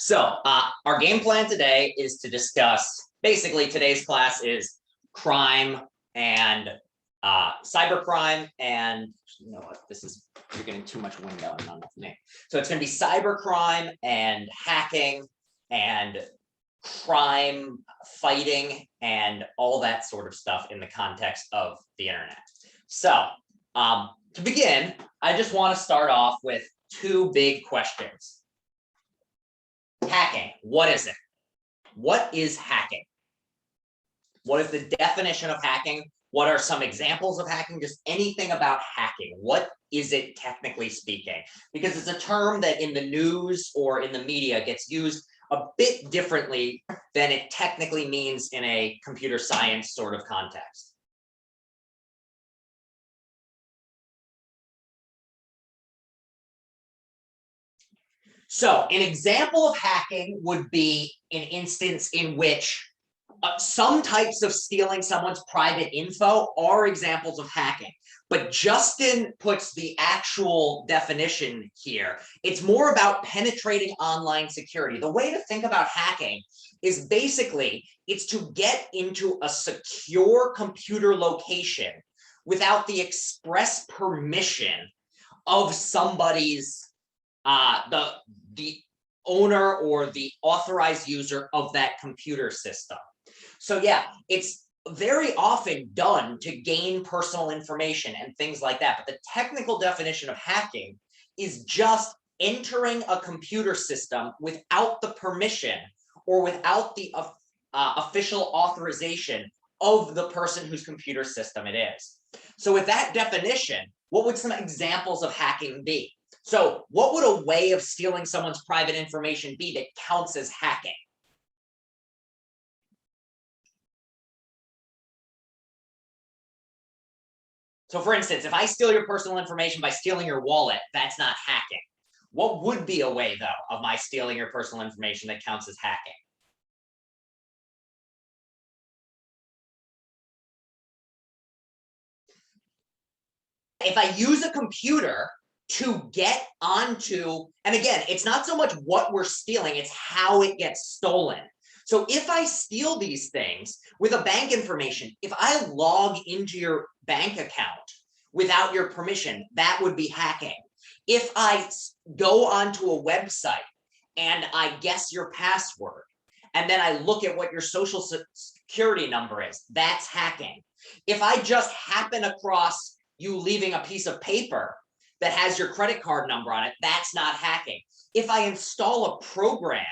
So our game plan today is to discuss, basically today's class is crime and cybercrime, and you know what, you're getting too much window and not enough me. So it's going to be cybercrime and hacking and crime fighting and all that sort of stuff in the context of the internet. So to begin, I just want to start off with two big questions. Hacking, what is it? What is hacking? What is the definition of hacking? What are some examples of hacking? Just anything about hacking. What is it technically speaking? Because it's a term that in the news or in the media gets used a bit differently than it technically means in a computer science sort of context. So an example of hacking would be an instance in which some types of stealing someone's private info are examples of hacking. But Justin puts the actual definition here. It's more about penetrating online security. The way to think about hacking is basically it's to get into a secure computer location without the express permission of somebody's the owner or the authorized user of that computer system. So yeah, it's very often done to gain personal information and things like that. But the technical definition of hacking is just entering a computer system without the permission or without the official authorization of the person whose computer system it is. So with that definition, what would some examples of hacking be? So what would a way of stealing someone's private information be that counts as hacking? So for instance, if I steal your personal information by stealing your wallet, that's not hacking. What would be a way, though, of my stealing your personal information that counts as hacking? If I use a computer to get onto, and again, it's not so much what we're stealing, it's how it gets stolen. So if I steal these things with a bank information, if I log into your bank account without your permission, that would be hacking. If I go onto a website and I guess your password, and then I look at what your social security number is, that's hacking. If I just happen across you leaving a piece of paper that has your credit card number on it, that's not hacking. If I install a program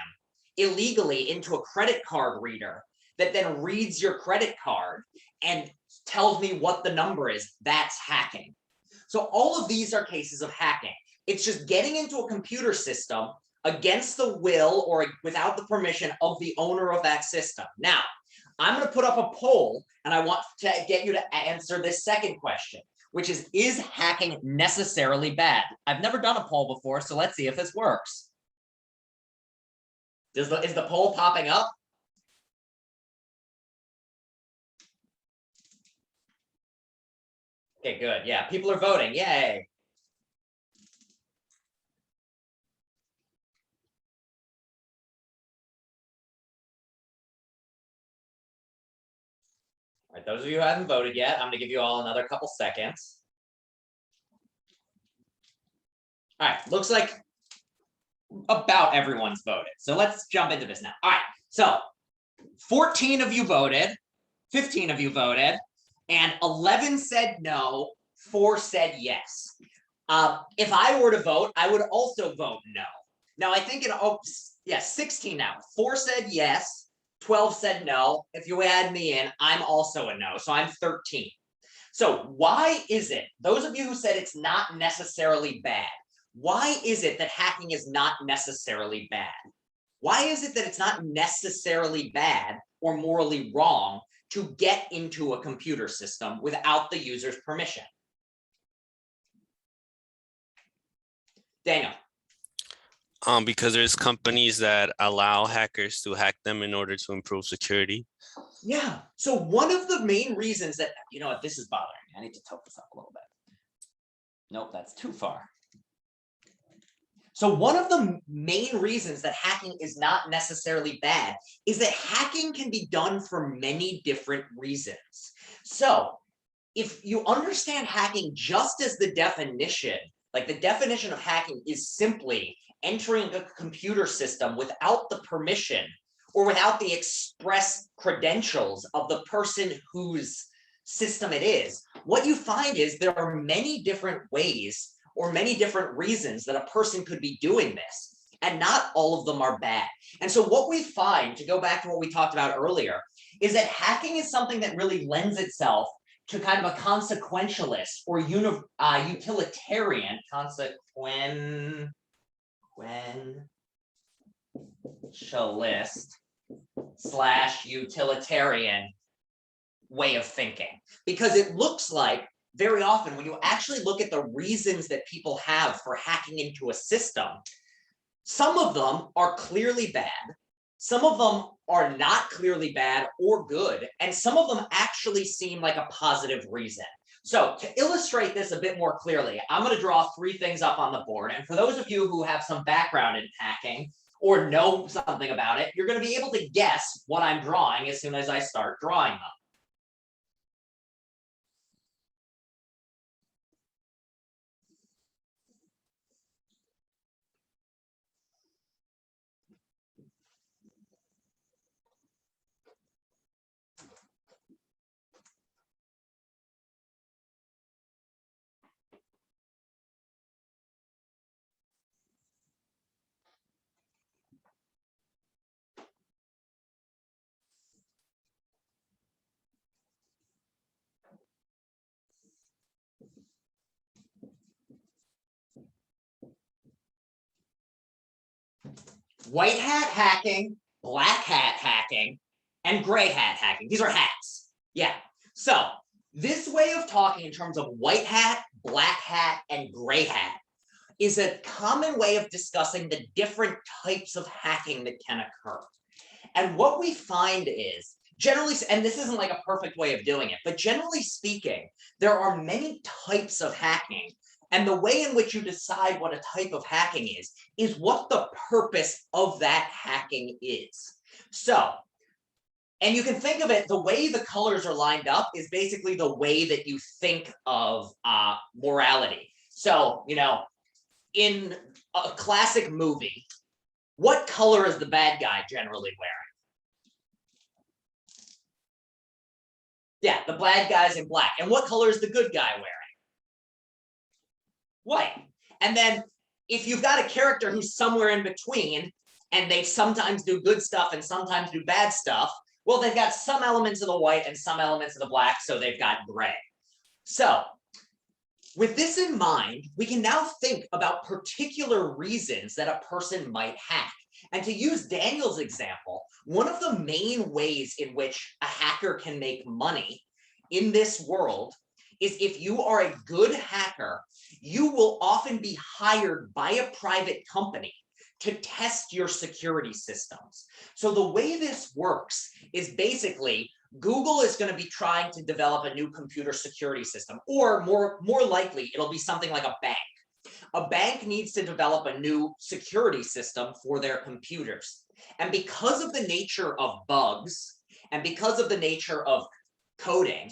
illegally into a credit card reader that then reads your credit card and tells me what the number is, that's hacking. So all of these are cases of hacking. It's just getting into a computer system against the will or without the permission of the owner of that system. Now, I'm going to put up a poll, and I want to get you to answer this second question, which is hacking necessarily bad? I've never done a poll before, so let's see if this works. Is the poll popping up? Okay, good. Yeah, people are voting. Yay. All right, those of you who haven't voted yet, I'm going to give you all another couple seconds. All right, looks like about everyone's voted. So let's jump into this now. All right, so 14 of you voted, 15 of you voted, and 11 said no, 4 said yes. If I were to vote, I would also vote no. Now, I think 16 now. 4 said yes, 12 said no. If you add me in, I'm also a no, so I'm 13. So why is it, those of you who said it's not necessarily bad, why is it that hacking is not necessarily bad? Why is it that it's not necessarily bad or morally wrong to get into a computer system without the user's permission? Daniel. Because there's companies that allow hackers to hack them in order to improve security. Yeah. So one of the main reasons that, you know what, this is bothering me. I need to tilt this up a little bit. Nope, that's too far. So one of the main reasons that hacking is not necessarily bad is that hacking can be done for many different reasons. So if you understand hacking just as the definition, like the definition of hacking is simply entering a computer system without the permission or without the express credentials of the person whose system it is, what you find is there are many different ways or many different reasons that a person could be doing this, and not all of them are bad. And so what we find, to go back to what we talked about earlier, is that hacking is something that really lends itself to kind of a consequentialist or utilitarian consequentialist/utilitarian way of thinking, because it looks like very often when you actually look at the reasons that people have for hacking into a system, some of them are clearly bad, some of them are not clearly bad or good, and some of them actually seem like a positive reason. So to illustrate this a bit more clearly, I'm going to draw 3 things up on the board. And for those of you who have some background in hacking or know something about it, you're going to be able to guess what I'm drawing as soon as I start drawing them. White hat hacking, black hat hacking, and gray hat hacking. These are hats. Yeah. So this way of talking in terms of white hat, black hat, and gray hat is a common way of discussing the different types of hacking that can occur. And what we find is generally, and this isn't like a perfect way of doing it, but generally speaking, there are many types of hacking. And the way in which you decide what a type of hacking is what the purpose of that hacking is. So, and you can think of it, the way the colors are lined up is basically the way that you think of morality. So, you know, in a classic movie, what color is the bad guy generally wearing? Yeah, the bad guy's in black. And what color is the good guy wearing? White. And then if you've got a character who's somewhere in between, and they sometimes do good stuff and sometimes do bad stuff, well, they've got some elements of the white and some elements of the black, so they've got gray. So with this in mind, we can now think about particular reasons that a person might hack. And to use Daniel's example, one of the main ways in which a hacker can make money in this world is if you are a good hacker, you will often be hired by a private company to test your security systems. So the way this works is basically Google is going to be trying to develop a new computer security system, or more likely, it'll be something like a bank. A bank needs to develop a new security system for their computers. And because of the nature of bugs and because of the nature of coding,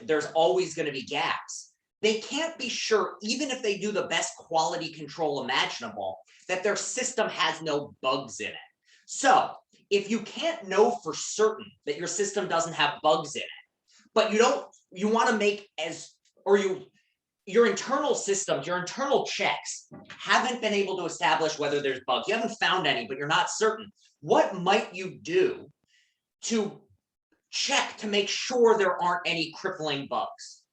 there's always going to be gaps. They can't be sure, even if they do the best quality control imaginable, that their system has no bugs in it. So if you can't know for certain that your system doesn't have bugs in it, but you want to make your internal systems, your internal checks haven't been able to establish whether there's bugs. You haven't found any, but you're not certain. What might you do to check to make sure there aren't any crippling bugs?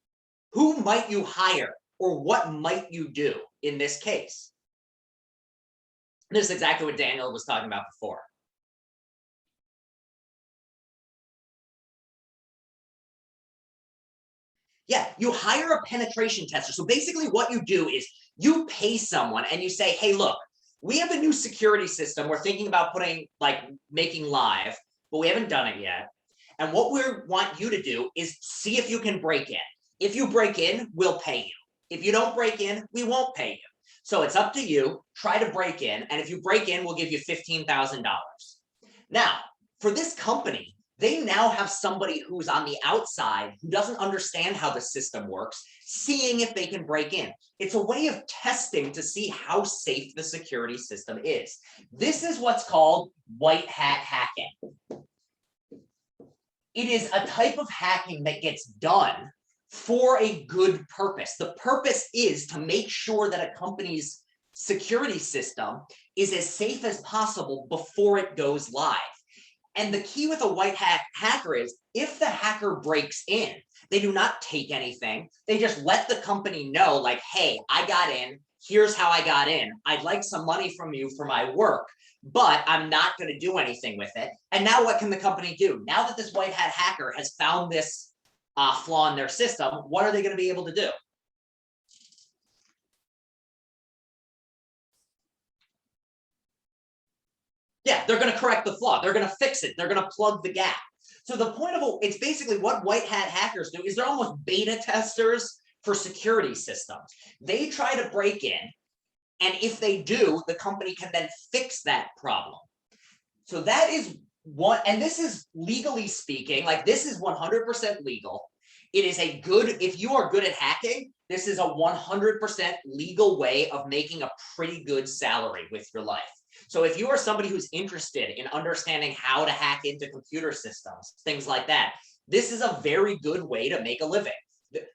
Who might you hire, or what might you do in this case? This is exactly what Daniel was talking about before. Yeah, you hire a penetration tester. So basically what you do is you pay someone and you say, hey, look, we have a new security system we're thinking about making live, but we haven't done it yet. And what we want you to do is see if you can break in. If you break in, we'll pay you. If you don't break in, we won't pay you. So it's up to you, try to break in, and if you break in, we'll give you $15,000. Now, for this company, they now have somebody who's on the outside who doesn't understand how the system works, seeing if they can break in. It's a way of testing to see how safe the security system is. This is what's called white hat hacking. It is a type of hacking that gets done for a good purpose. The purpose is to make sure that a company's security system is as safe as possible before it goes live. And the key with a white hat hacker is if the hacker breaks in, they do not take anything. They just let the company know, like, hey, I got in. Here's how I got in. I'd like some money from you for my work, but I'm not going to do anything with it. And now what can the company do? Now that this white hat hacker has found this flaw in their system, what are they going to be able to do? Yeah, they're going to correct the flaw. They're going to fix it. They're going to plug the gap. So the point of it's basically what white hat hackers do is they're almost beta testers for security systems. They try to break in, and if they do, the company can then fix that problem. So that is one, and this is legally speaking, like this is 100% legal. It is a good, if you are good at hacking, this is a 100% legal way of making a pretty good salary with your life. So if you are somebody who's interested in understanding how to hack into computer systems, things like that, this is a very good way to make a living.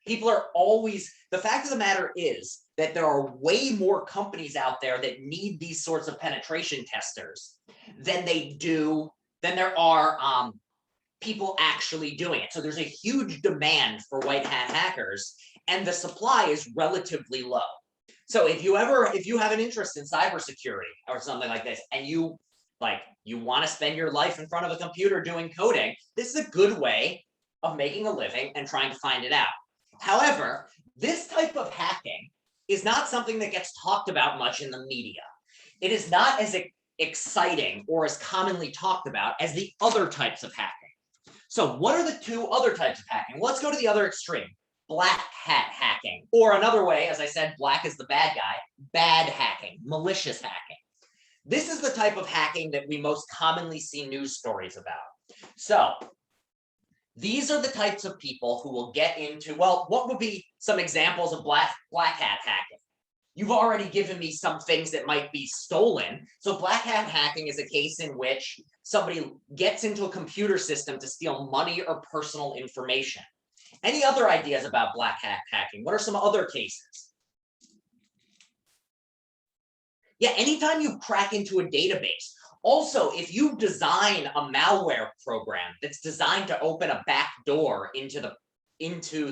People are always, the fact of the matter is that there are way more companies out there that need these sorts of penetration testers than there are people actually doing it. So there's a huge demand for white hat hackers, and the supply is relatively low. So if you have an interest in cybersecurity or something like this, and you want to spend your life in front of a computer doing coding, this is a good way of making a living and trying to find it out. However, this type of hacking is not something that gets talked about much in the media. It is not as exciting or as commonly talked about as the other types of hacking. So what are the two other types of hacking? Let's go to the other extreme. Black hat hacking, or another way, as I said, black is the bad guy, bad hacking, malicious hacking. This is the type of hacking that we most commonly see news stories about. So these are the types of people who will get into, well, what would be some examples of black hat hacking? You've already given me some things that might be stolen. So black hat hacking is a case in which somebody gets into a computer system to steal money or personal information. Any other ideas about black hat hacking? What are some other cases? Yeah, anytime you crack into a database. Also, if you design a malware program that's designed to open a back door into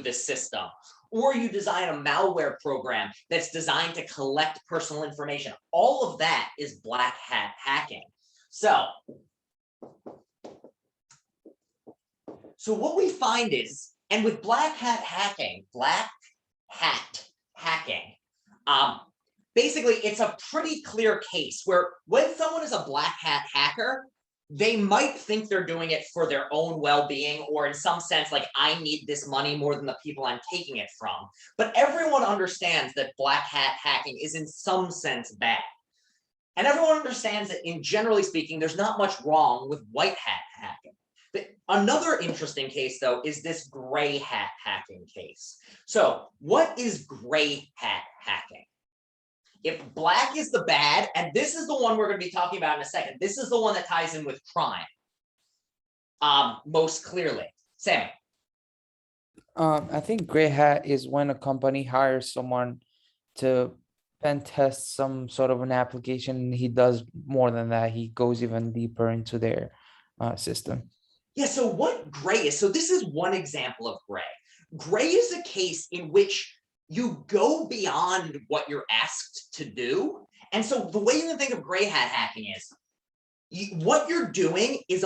the system, or you design a malware program that's designed to collect personal information, all of that is black hat hacking. So what we find is, and with black hat hacking, basically it's a pretty clear case where when someone is a black hat hacker, they might think they're doing it for their own well-being, or in some sense, like, I need this money more than the people I'm taking it from. But everyone understands that black hat hacking is in some sense bad. And everyone understands that, in generally speaking, there's not much wrong with white hat hacking. But another interesting case, though, is this gray hat hacking case. So what is gray hat hacking? If black is the bad, and this is the one we're going to be talking about in a second, this is the one that ties in with crime most clearly. Sammy. I think gray hat is when a company hires someone to pen test some sort of an application. He does more than that. He goes even deeper into their system. Yeah, so what gray is, so this is one example of gray. Gray is a case in which you go beyond what you're asked to do. And so the way you can think of gray hat hacking is, what you're doing is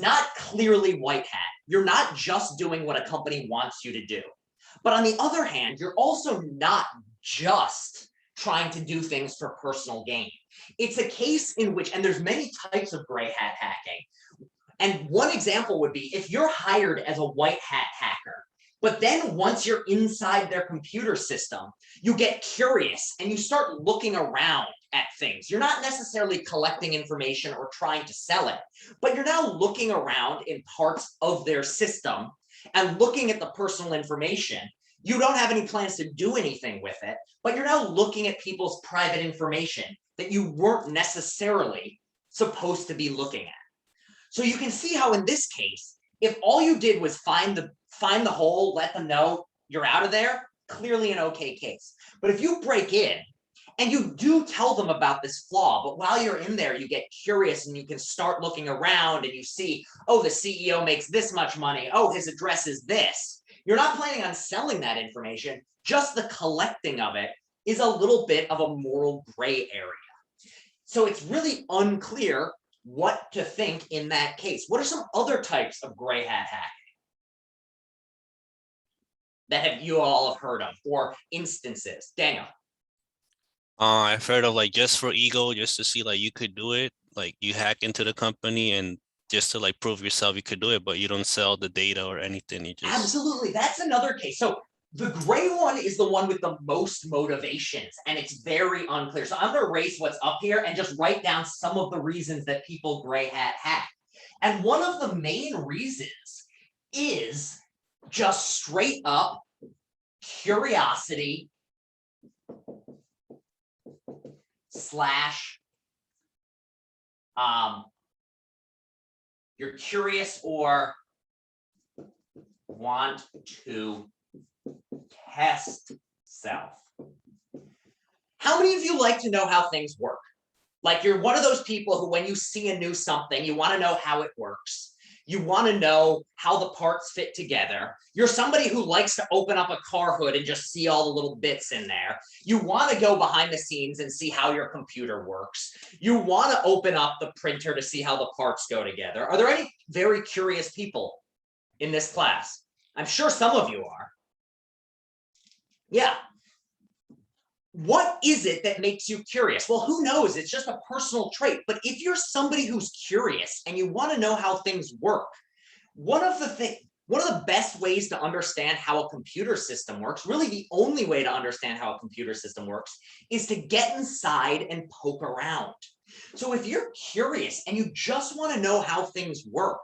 not clearly white hat. You're not just doing what a company wants you to do. But on the other hand, you're also not just trying to do things for personal gain. It's a case in which, and there's many types of gray hat hacking. And one example would be if you're hired as a white hat hacker, But then once you're inside their computer system, you get curious and you start looking around at things. You're not necessarily collecting information or trying to sell it, but you're now looking around in parts of their system and looking at the personal information. You don't have any plans to do anything with it, but you're now looking at people's private information that you weren't necessarily supposed to be looking at. So you can see how in this case, if all you did was find the hole, let them know you're out of there, clearly an okay case. But if you break in and you do tell them about this flaw, but while you're in there, you get curious and you can start looking around and you see, oh, the CEO makes this much money. Oh, his address is this. You're not planning on selling that information. Just the collecting of it is a little bit of a moral gray area. So it's really unclear what to think in that case. What are some other types of gray hat hacking that you all have heard of, or instances? Daniel. I've heard of like just for ego, just to see like you could do it. Like you hack into the company and just to like prove yourself you could do it, but you don't sell the data or anything. You just Absolutely, that's another case. So the gray one is the one with the most motivations, and it's very unclear. So I'm going to erase what's up here and just write down some of the reasons that people gray hat hack. And one of the main reasons is just straight up curiosity slash you're curious or want to test self. How many of you like to know how things work? Like you're one of those people who, when you see a new something, you want to know how it works. You want to know how the parts fit together. You're somebody who likes to open up a car hood and just see all the little bits in there. You want to go behind the scenes and see how your computer works. You want to open up the printer to see how the parts go together. Are there any very curious people in this class? I'm sure some of you are. Yeah. What is it that makes you curious? Well, who knows? It's just a personal trait. But if you're somebody who's curious and you want to know how things work, one of the best ways to understand how a computer system works, really the only way to understand how a computer system works, is to get inside and poke around. So if you're curious and you just want to know how things work,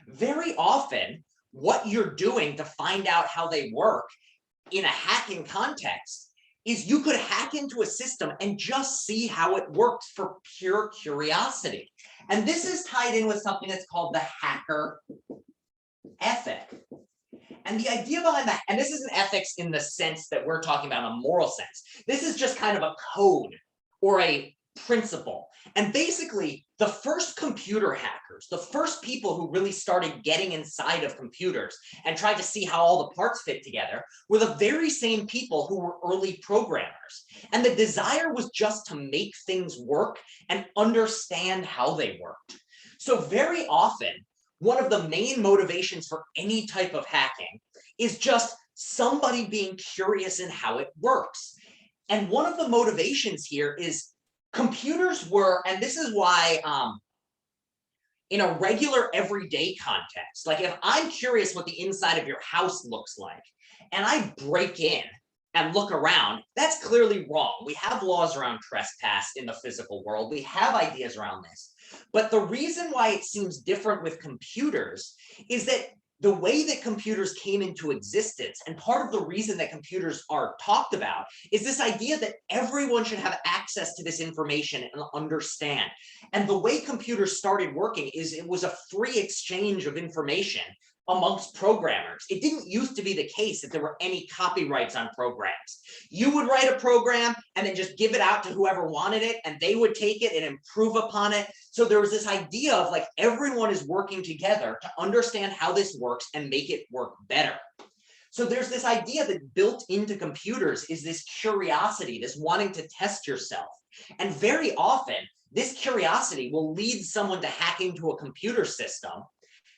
very often what you're doing to find out how they work in a hacking context is you could hack into a system and just see how it works for pure curiosity. And this is tied in with something that's called the hacker ethic. And the idea behind that, and this isn't ethics in the sense that we're talking about, a moral sense. This is just kind of a code or a principle. And basically, the first computer hackers, the first people who really started getting inside of computers and tried to see how all the parts fit together were the very same people who were early programmers. And the desire was just to make things work and understand how they worked. So very often, one of the main motivations for any type of hacking is just somebody being curious in how it works. And one of the motivations here is computers were, and this is why in a regular everyday context, like if I'm curious what the inside of your house looks like, and I break in and look around, that's clearly wrong. We have laws around trespass in the physical world. We have ideas around this. But the reason why it seems different with computers is that the way that computers came into existence, and part of the reason that computers are talked about, is this idea that everyone should have access to this information and understand. And the way computers started working is it was a free exchange of information amongst programmers. It didn't used to be the case that there were any copyrights on programs. You would write a program and then just give it out to whoever wanted it, and they would take it and improve upon it. So there was this idea of like everyone is working together to understand how this works and make it work better. So there's this idea that built into computers is this curiosity, this wanting to test yourself. And very often, this curiosity will lead someone to hack into a computer system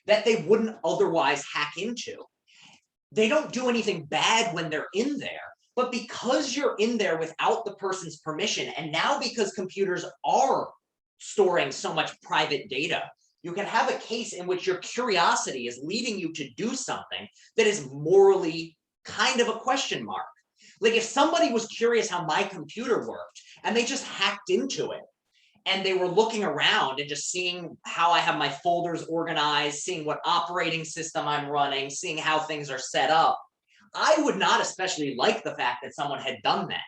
that they wouldn't otherwise hack into. They don't do anything bad when they're in there, but because you're in there without the person's permission, and now because computers are storing so much private data, you can have a case in which your curiosity is leading you to do something that is morally kind of a question mark. Like if somebody was curious how my computer worked and they just hacked into it and they were looking around and just seeing how I have my folders organized, seeing what operating system I'm running, seeing how things are set up, I would not especially like the fact that someone had done that.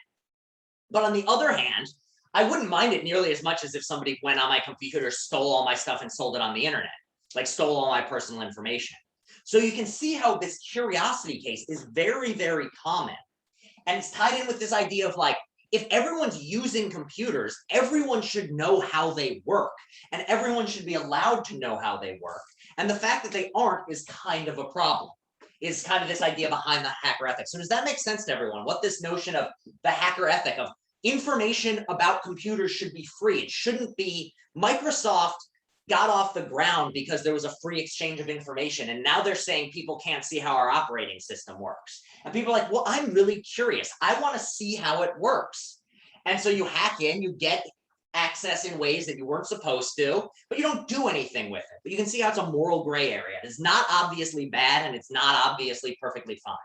But on the other hand, I wouldn't mind it nearly as much as if somebody went on my computer, stole all my stuff and sold it on the internet, like stole all my personal information. So you can see how this curiosity case is very, very common. And it's tied in with this idea of like, if everyone's using computers, everyone should know how they work and everyone should be allowed to know how they work. And the fact that they aren't is kind of a problem, is kind of this idea behind the hacker ethic. So does that make sense to everyone? What this notion of the hacker ethic of information about computers should be free. It shouldn't be. Microsoft got off the ground because there was a free exchange of information. And now they're saying people can't see how our operating system works. And people are like, well, I'm really curious. I want to see how it works. And so you hack in, you get access in ways that you weren't supposed to, but you don't do anything with it. But you can see how it's a moral gray area. It's not obviously bad and it's not obviously perfectly fine.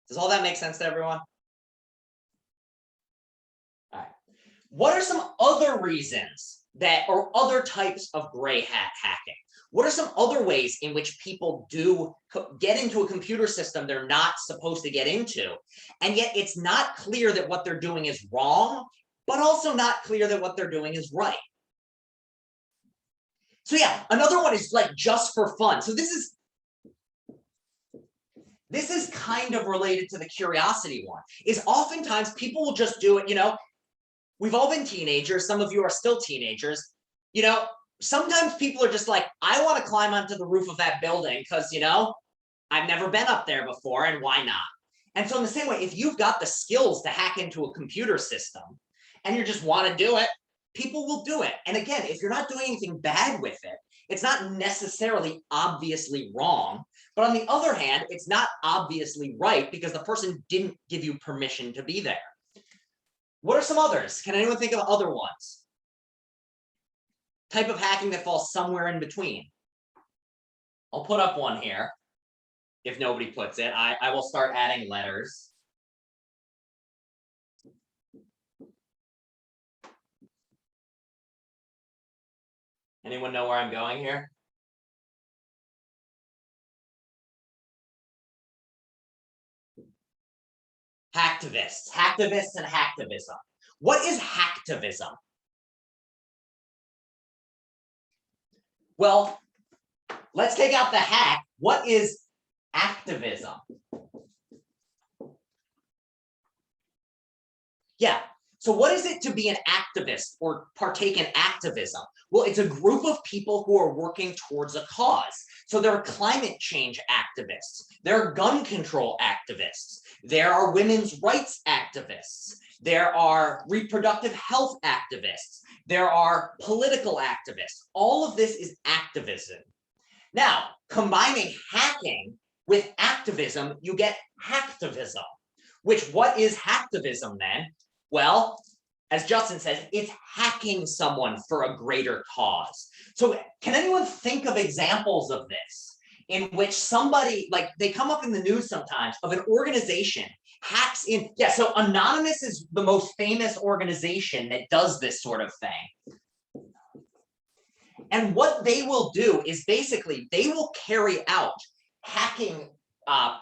Does all that make sense to everyone? All right. What are some other reasons that, or other types of gray hat hacking? What are some other ways in which people do get into a computer system they're not supposed to get into, and yet it's not clear that what they're doing is wrong, but also not clear that what they're doing is right? So yeah, another one is like just for fun. So this is kind of related to the curiosity one, is oftentimes people will just do it, you know, we've all been teenagers, some of you are still teenagers, you know, sometimes people are just like, I want to climb onto the roof of that building because, you know, I've never been up there before and why not? And so in the same way, if you've got the skills to hack into a computer system and you just want to do it, people will do it. And again, if you're not doing anything bad with it, it's not necessarily obviously wrong. But on the other hand, it's not obviously right because the person didn't give you permission to be there. What are some others? Can anyone think of other ones? Type of hacking that falls somewhere in between. I'll put up one here. If nobody puts it, I will start adding letters. Anyone know where I'm going here? Hacktivists and hacktivism. What is hacktivism? Well, let's take out the hack. What is activism? Yeah. So what is it to be an activist or partake in activism? Well, it's a group of people who are working towards a cause. So there are climate change activists. There are gun control activists. There are women's rights activists. There are reproductive health activists. There are political activists. All of this is activism. Now, combining hacking with activism, you get hacktivism, which what is hacktivism then? Well, as Justin says, it's hacking someone for a greater cause. So can anyone think of examples of this in which somebody, like they come up in the news sometimes, of an organization hacks in? Yeah, so Anonymous is the most famous organization that does this sort of thing. And what they will do is basically they will carry out hacking, I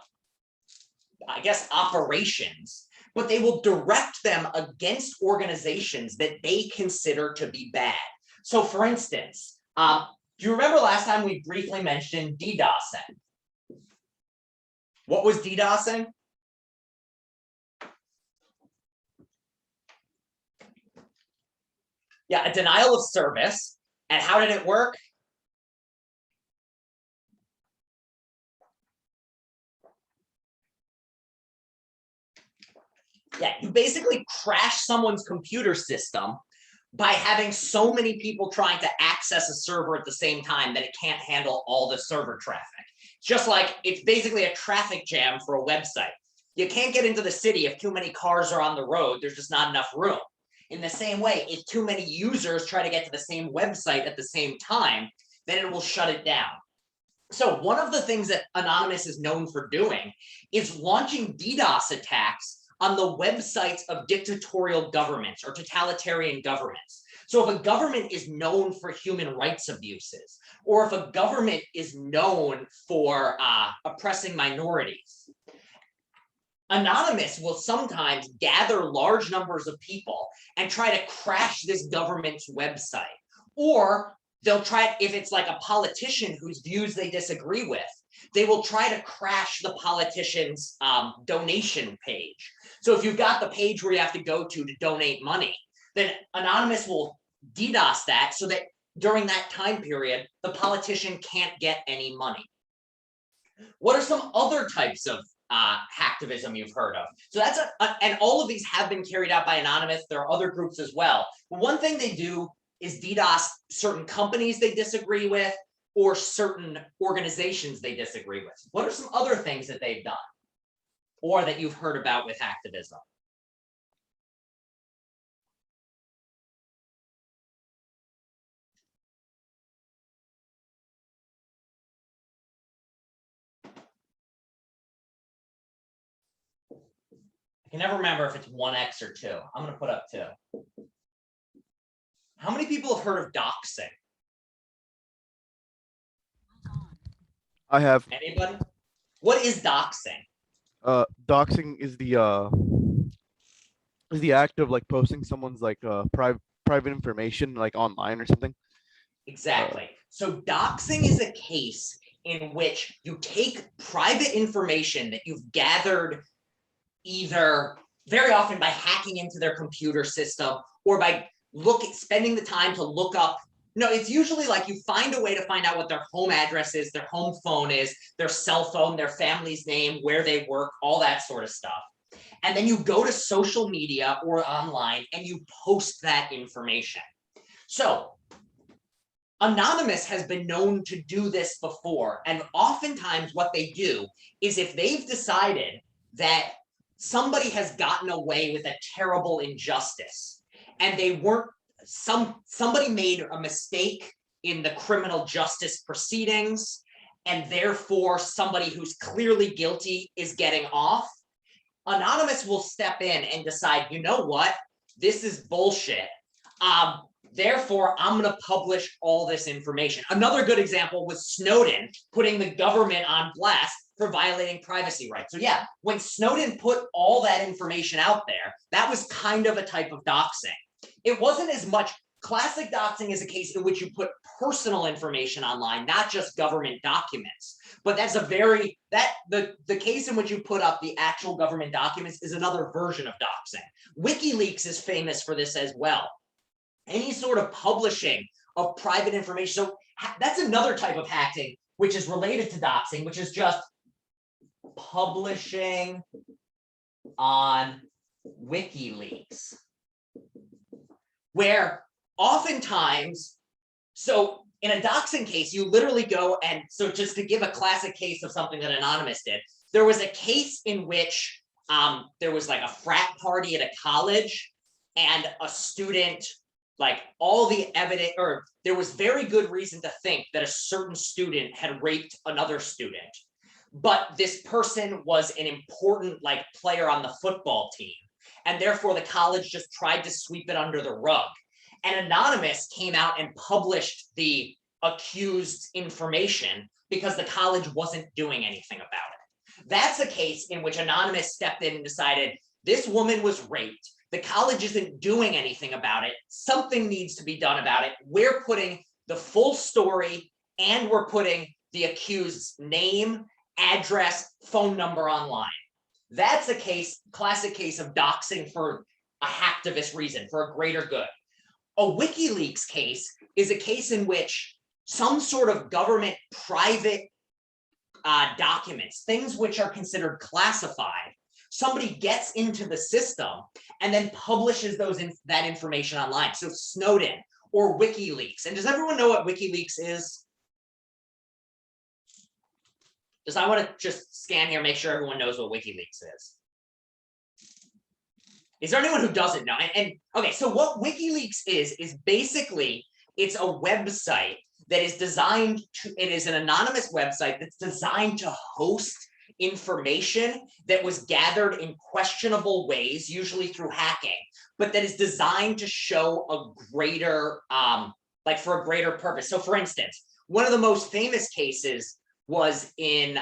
guess, operations, but they will direct them against organizations that they consider to be bad. So for instance, do you remember last time we briefly mentioned DDoSing? What was DDoSing? Yeah, a denial of service. And how did it work? Yeah, you basically crash someone's computer system by having so many people trying to access a server at the same time that it can't handle all the server traffic. Just like it's basically a traffic jam for a website. You can't get into the city if too many cars are on the road. There's just not enough room. In the same way, if too many users try to get to the same website at the same time, then it will shut it down. So one of the things that Anonymous is known for doing is launching DDoS attacks on the websites of dictatorial governments or totalitarian governments. So if a government is known for human rights abuses, or if a government is known for oppressing minorities, Anonymous will sometimes gather large numbers of people and try to crash this government's website. Or they'll try, if it's like a politician whose views they disagree with, they will try to crash the politician's donation page. So if you've got the page where you have to go to donate money, then Anonymous will DDoS that so that during that time period, the politician can't get any money. What are some other types of hacktivism you've heard of? So that's and all of these have been carried out by Anonymous. There are other groups as well. But one thing they do is DDoS certain companies they disagree with or certain organizations they disagree with. What are some other things that they've done or that you've heard about with hacktivism? I can never remember if it's 1x or 2. I'm going to put up 2. How many people have heard of doxing? I have. Anybody? What is doxing? Doxing is the act of like posting someone's like private information like online or something. Exactly. So doxing is a case in which you take private information that you've gathered either very often by hacking into their computer system or by spending the time to look up. No, it's usually like you find a way to find out what their home address is, their home phone is, their cell phone, their family's name, where they work, all that sort of stuff. And then you go to social media or online and you post that information. So Anonymous has been known to do this before. And oftentimes what they do is if they've decided that somebody has gotten away with a terrible injustice and they weren't, somebody made a mistake in the criminal justice proceedings, and therefore somebody who's clearly guilty is getting off, Anonymous will step in and decide, you know what, this is bullshit. Therefore, I'm going to publish all this information. Another good example was Snowden putting the government on blast for violating privacy rights. So yeah, when Snowden put all that information out there, that was kind of a type of doxing. It wasn't as much. Classic doxing is a case in which you put personal information online, not just government documents. But that's a very, the case in which you put up the actual government documents is another version of doxing. WikiLeaks is famous for this as well. Any sort of publishing of private information. So that's another type of hacking, which is related to doxing, which is just publishing on WikiLeaks, where oftentimes, so in a doxing case, you literally go and, so just to give a classic case of something that Anonymous did, there was a case in which there was like a frat party at a college and a student, like all the evidence, or there was very good reason to think that a certain student had raped another student. But this person was an important like player on the football team. And therefore the college just tried to sweep it under the rug. And Anonymous came out and published the accused information because the college wasn't doing anything about it. That's a case in which Anonymous stepped in and decided this woman was raped. The college isn't doing anything about it. Something needs to be done about it. We're putting the full story and we're putting the accused's name, address, phone number online. That's a case, classic case of doxing for a hacktivist reason, for a greater good. A WikiLeaks case is a case in which some sort of government private documents, things which are considered classified, somebody gets into the system and then publishes that information online. So Snowden or WikiLeaks. And does everyone know what WikiLeaks is? I want to just scan here, make sure everyone knows what WikiLeaks is. Is there anyone who doesn't know? And okay, so what WikiLeaks is basically it's a website that is designed to, it is an anonymous website that's designed to host information that was gathered in questionable ways, usually through hacking, but that is designed to show a greater, like for a greater purpose. So for instance, one of the most famous cases was in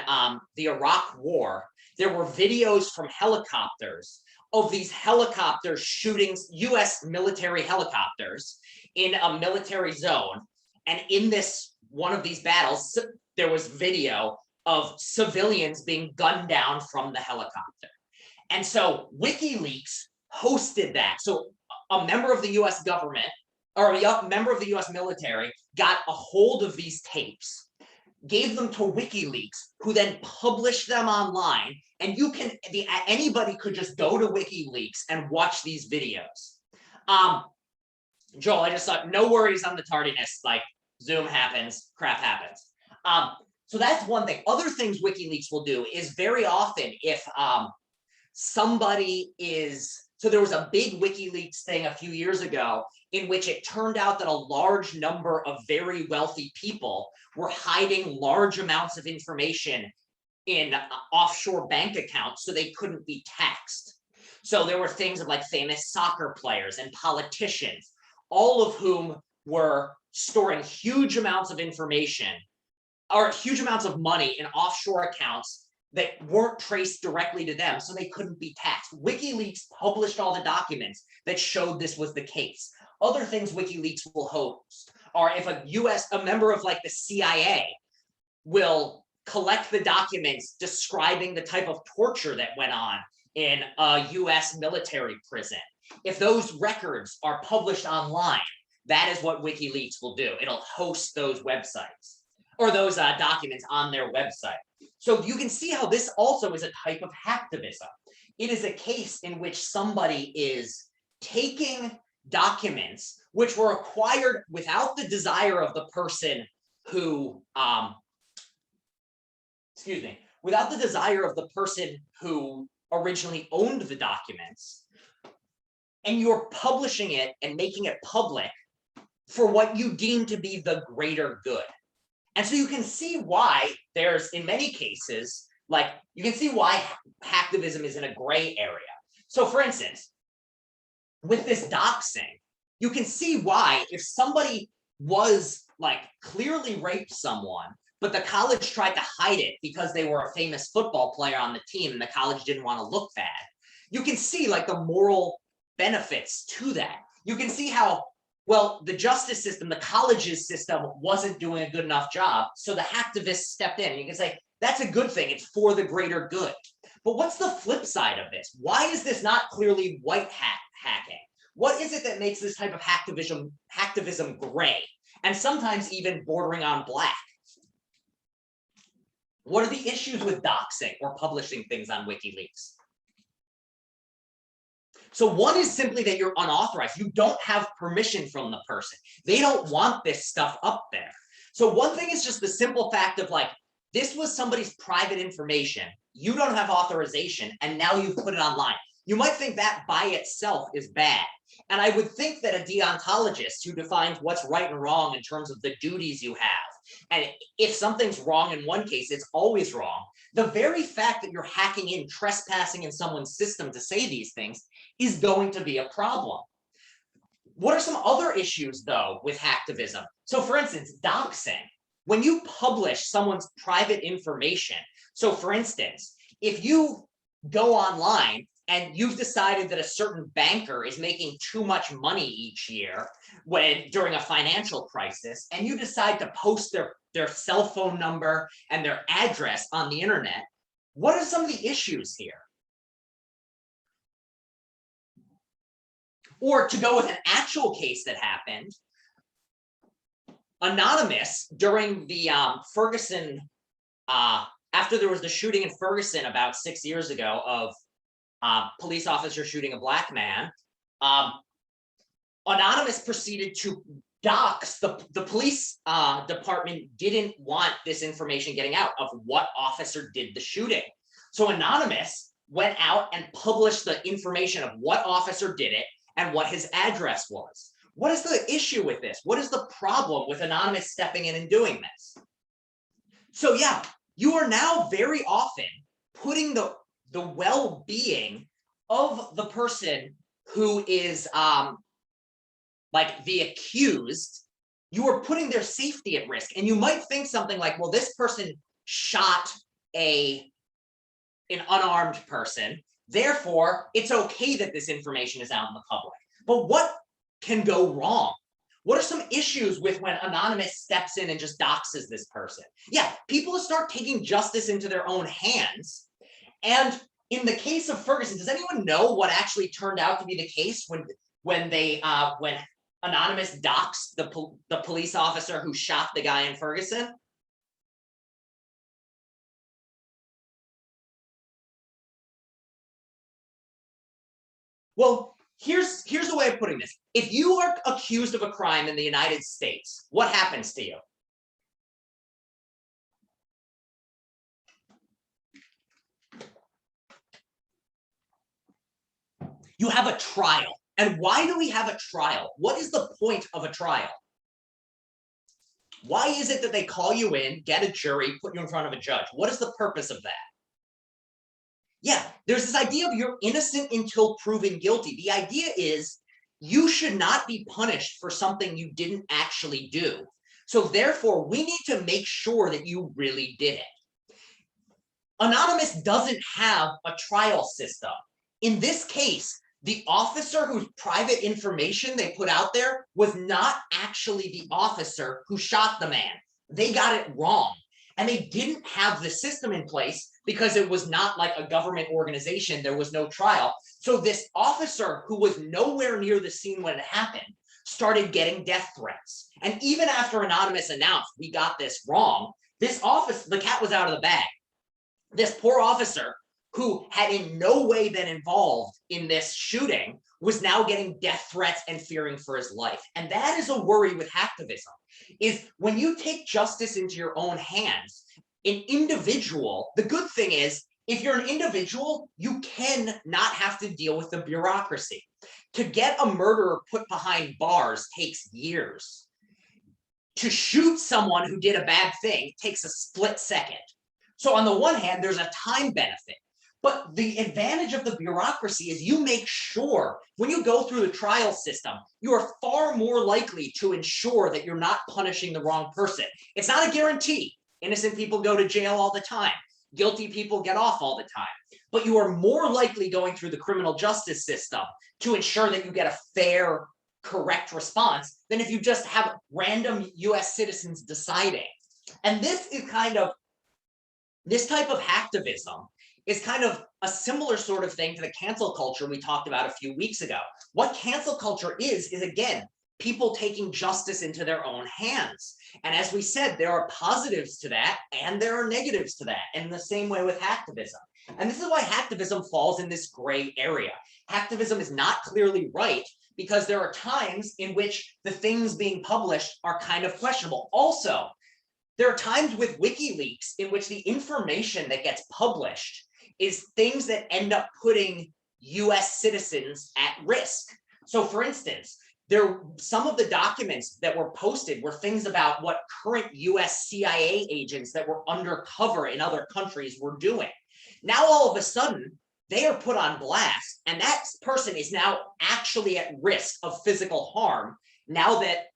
the Iraq War. There were videos from helicopters of these helicopters shooting US military helicopters in a military zone. And in this one of these battles, there was video of civilians being gunned down from the helicopter. And so WikiLeaks hosted that. So a member of the US government or a member of the US military got a hold of these tapes, gave them to WikiLeaks, who then published them online. And you can, anybody could just go to WikiLeaks and watch these videos. Joel, I just thought, no worries on the tardiness, like Zoom happens, crap happens. So that's one thing. Other things WikiLeaks will do is very often if somebody is, so there was a big WikiLeaks thing a few years ago in which it turned out that a large number of very wealthy people were hiding large amounts of information in offshore bank accounts so they couldn't be taxed. So there were things of like famous soccer players and politicians, all of whom were storing huge amounts of information or huge amounts of money in offshore accounts that weren't traced directly to them, so they couldn't be taxed. WikiLeaks published all the documents that showed this was the case. Other things WikiLeaks will host are if a member of like the CIA will collect the documents describing the type of torture that went on in a US military prison. If those records are published online, that is what WikiLeaks will do. It'll host those websites or those documents on their website. So you can see how this also is a type of hacktivism. It is a case in which somebody is taking documents which were acquired without the desire of the person who, without the desire of the person who originally owned the documents, and you're publishing it and making it public for what you deem to be the greater good. And so you can see why there's, in many cases, like you can see why hacktivism is in a gray area. So for instance, with this doxing, you can see why if somebody was like clearly raped someone, but the college tried to hide it because they were a famous football player on the team and the college didn't want to look bad. You can see like the moral benefits to that. You can see how, well, the justice system, the college's system wasn't doing a good enough job. So the hacktivists stepped in. And you can say, that's a good thing. It's for the greater good. But what's the flip side of this? Why is this not clearly white hat hacking? What is it that makes this type of hacktivism gray and sometimes even bordering on black? What are the issues with doxing or publishing things on WikiLeaks? So one is simply that you're unauthorized. You don't have permission from the person. They don't want this stuff up there. So one thing is just the simple fact of like, this was somebody's private information. You don't have authorization and now you've put it online. You might think that by itself is bad. And I would think that a deontologist who defines what's right and wrong in terms of the duties you have, and if something's wrong in one case, it's always wrong. The very fact that you're hacking in, trespassing in someone's system to say these things is going to be a problem. What are some other issues though with hacktivism? So for instance, doxing. When you publish someone's private information, so for instance, if you go online and you've decided that a certain banker is making too much money each year during a financial crisis, and you decide to post their cell phone number and their address on the internet, what are some of the issues here? Or to go with an actual case that happened, Anonymous during the Ferguson, after there was the shooting in Ferguson about 6 years ago of police officer shooting a black man, Anonymous proceeded to dox the police department didn't want this information getting out of what officer did the shooting. So Anonymous went out and published the information of what officer did it and what his address was. What is the issue with this? What is the problem with Anonymous stepping in and doing this? So yeah, you are now very often putting the well-being of the person who is like the accused, you are putting their safety at risk. And you might think something like, well, this person shot an unarmed person, therefore it's okay that this information is out in the public. But what can go wrong? What are some issues with when Anonymous steps in and just doxes this person? Yeah, people start taking justice into their own hands. And in the case of Ferguson, does anyone know what actually turned out to be the case when Anonymous doxed the police officer who shot the guy in Ferguson? Well, here's the way of putting this. If you are accused of a crime in the United States, what happens to you? You have a trial. And why do we have a trial? What is the point of a trial? Why is it that they call you in, get a jury, put you in front of a judge? What is the purpose of that? Yeah, there's this idea of you're innocent until proven guilty. The idea is you should not be punished for something you didn't actually do. So therefore, we need to make sure that you really did it. Anonymous doesn't have a trial system. In this case, the officer whose private information they put out there was not actually the officer who shot the man. They got it wrong. And they didn't have the system in place because it was not like a government organization. There was no trial. So this officer who was nowhere near the scene when it happened started getting death threats. And even after Anonymous announced, we got this wrong, this office, the cat was out of the bag. This poor officer who had in no way been involved in this shooting was now getting death threats and fearing for his life. And that is a worry with hacktivism, is when you take justice into your own hands, an individual, the good thing is, if you're an individual, you can not have to deal with the bureaucracy. To get a murderer put behind bars takes years. To shoot someone who did a bad thing takes a split second. So on the one hand, there's a time benefit. But the advantage of the bureaucracy is you make sure when you go through the trial system, you are far more likely to ensure that you're not punishing the wrong person. It's not a guarantee. Innocent people go to jail all the time. Guilty people get off all the time. But you are more likely going through the criminal justice system to ensure that you get a fair, correct response than if you just have random US citizens deciding. And this is this type of hacktivism is kind of a similar sort of thing to the cancel culture we talked about a few weeks ago. What cancel culture is again, people taking justice into their own hands. And as we said, there are positives to that and there are negatives to that, and the same way with hacktivism. And this is why hacktivism falls in this gray area. Hacktivism is not clearly right because there are times in which the things being published are kind of questionable. Also, there are times with WikiLeaks in which the information that gets published is things that end up putting US citizens at risk. So for instance, some of the documents that were posted were things about what current US CIA agents that were undercover in other countries were doing. Now all of a sudden, they are put on blast, and that person is now actually at risk of physical harm now that,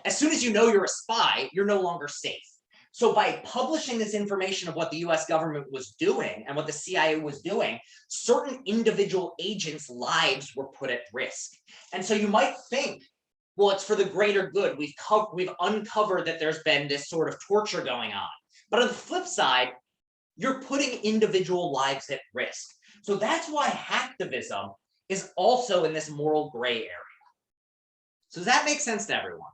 as soon as you know you're a spy, you're no longer safe. So by publishing this information of what the US government was doing and what the CIA was doing, certain individual agents' lives were put at risk. And so you might think, well, it's for the greater good. We've uncovered that there's been this sort of torture going on. But on the flip side, you're putting individual lives at risk. So that's why hacktivism is also in this moral gray area. So does that make sense to everyone?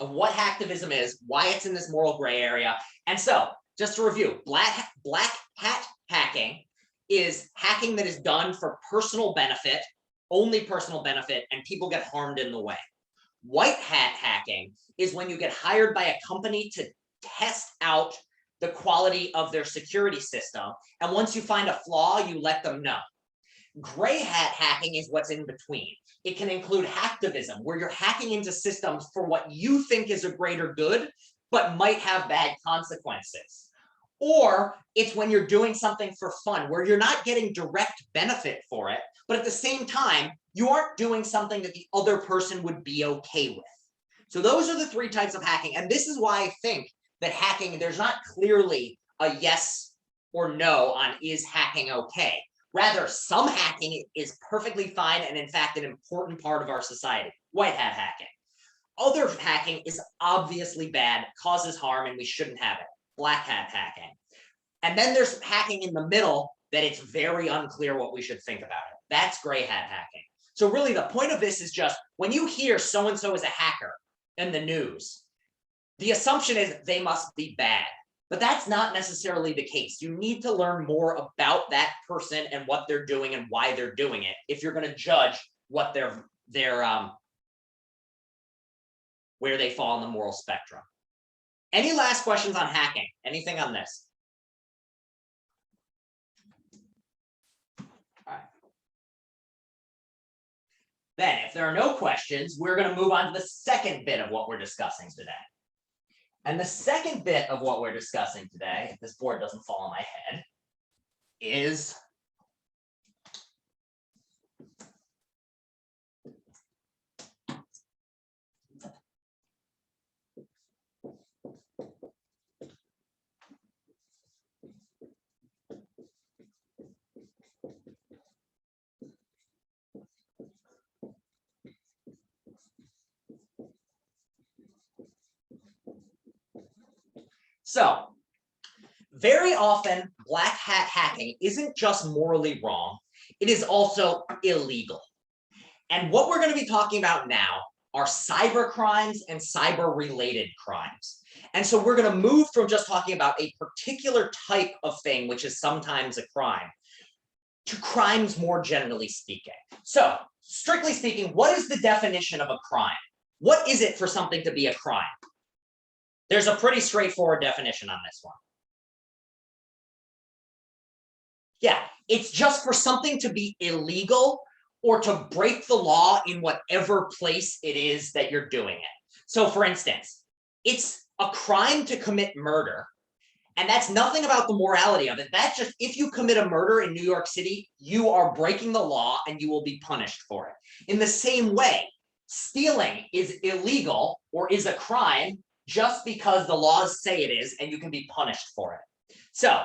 Of what hacktivism is, why it's in this moral gray area. And so, just to review, black hat hacking is hacking that is done for personal benefit, only personal benefit, and people get harmed in the way. White hat hacking is when you get hired by a company to test out the quality of their security system. And once you find a flaw, you let them know. Gray hat hacking is what's in between. It can include hacktivism, where you're hacking into systems for what you think is a greater good, but might have bad consequences. Or it's when you're doing something for fun, where you're not getting direct benefit for it, but at the same time, you aren't doing something that the other person would be okay with. So those are the three types of hacking. And this is why I think that hacking, there's not clearly a yes or no on is hacking okay. Rather, some hacking is perfectly fine and in fact an important part of our society. White hat hacking. Other hacking is obviously bad, causes harm, and we shouldn't have it. Black hat hacking. And then there's hacking in the middle that it's very unclear what we should think about it. That's gray hat hacking. So really the point of this is just when you hear so-and-so is a hacker in the news, the assumption is they must be bad. But that's not necessarily the case. You need to learn more about that person and what they're doing and why they're doing it if you're going to judge what their where they fall on the moral spectrum. Any last questions on hacking? Anything on this? All right. Then, if there are no questions, we're going to move on to the second bit of what we're discussing today. And the second bit of what we're discussing today, if this board doesn't fall on my head, is so very often black hat hacking isn't just morally wrong, it is also illegal. And what we're going to be talking about now are cyber crimes and cyber related crimes. And so we're going to move from just talking about a particular type of thing, which is sometimes a crime, to crimes more generally speaking. So strictly speaking, what is the definition of a crime? What is it for something to be a crime? There's a pretty straightforward definition on this one. Yeah, it's just for something to be illegal or to break the law in whatever place it is that you're doing it. So for instance, it's a crime to commit murder, and that's nothing about the morality of it. That's just if you commit a murder in New York City, you are breaking the law and you will be punished for it. In the same way, stealing is illegal or is a crime just because the laws say it is and you can be punished for it. So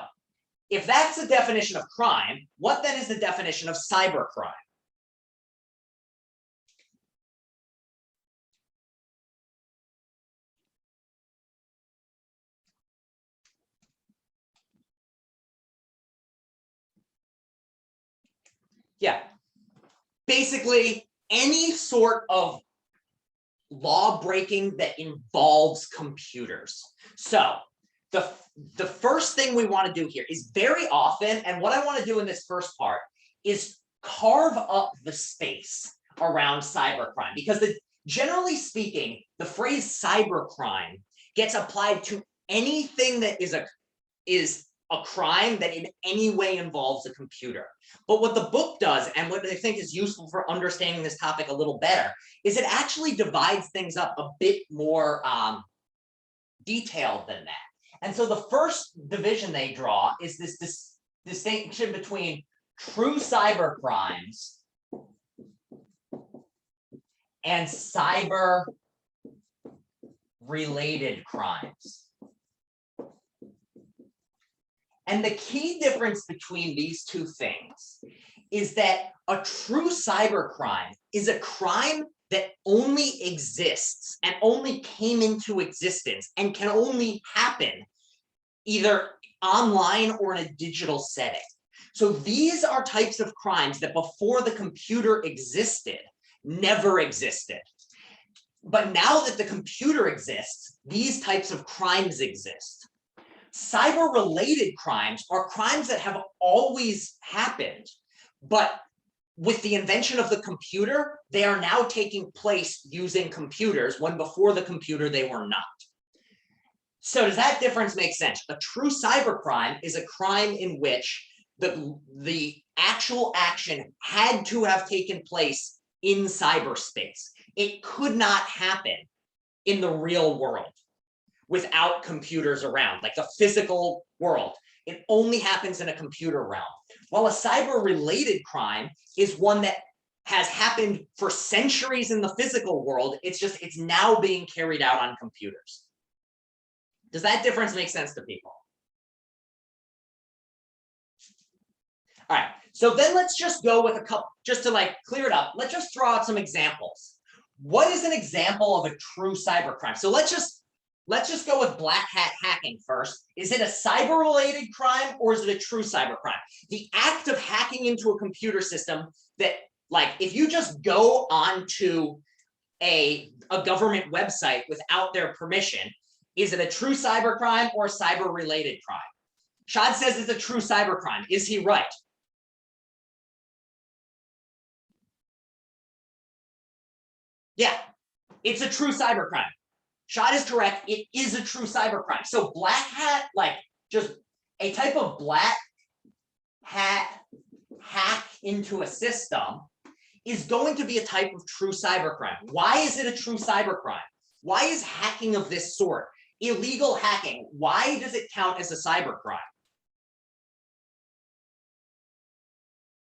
if that's the definition of crime, what then is the definition of cybercrime? Yeah, basically any sort of law breaking that involves computers. So the first thing we want to do here is very often, and what I want to do in this first part is carve up the space around cybercrime, because generally speaking, the phrase cybercrime gets applied to anything that is a crime that in any way involves a computer. But what the book does, and what I think is useful for understanding this topic a little better, is it actually divides things up a bit more detailed than that. And so the first division they draw is this distinction between true cyber crimes and cyber related crimes. And the key difference between these two things is that a true cybercrime is a crime that only exists and only came into existence and can only happen either online or in a digital setting. So these are types of crimes that before the computer existed, never existed. But now that the computer exists, these types of crimes exist. Cyber-related crimes are crimes that have always happened, but with the invention of the computer, they are now taking place using computers when before the computer they were not. So does that difference make sense? A true cybercrime is a crime in which the actual action had to have taken place in cyberspace. It could not happen in the real world without computers around, like the physical world. It only happens in a computer realm. While a cyber-related crime is one that has happened for centuries in the physical world, it's now being carried out on computers. Does that difference make sense to people? All right, so then let's just go with a couple, just to like clear it up, let's just throw out some examples. What is an example of a true cybercrime? So let's just go with black hat hacking first. Is it a cyber-related crime or is it a true cybercrime? The act of hacking into a computer system that, like, if you just go onto a government website without their permission, is it a true cybercrime or a cyber-related crime? Shad says it's a true cybercrime. Is he right? Yeah, it's a true cybercrime. Shad is correct. It is a true cybercrime. So black hat, like just a type of black hat hack into a system, is going to be a type of true cybercrime. Why is it a true cybercrime? Why is hacking of this sort illegal hacking? Why does it count as a cybercrime?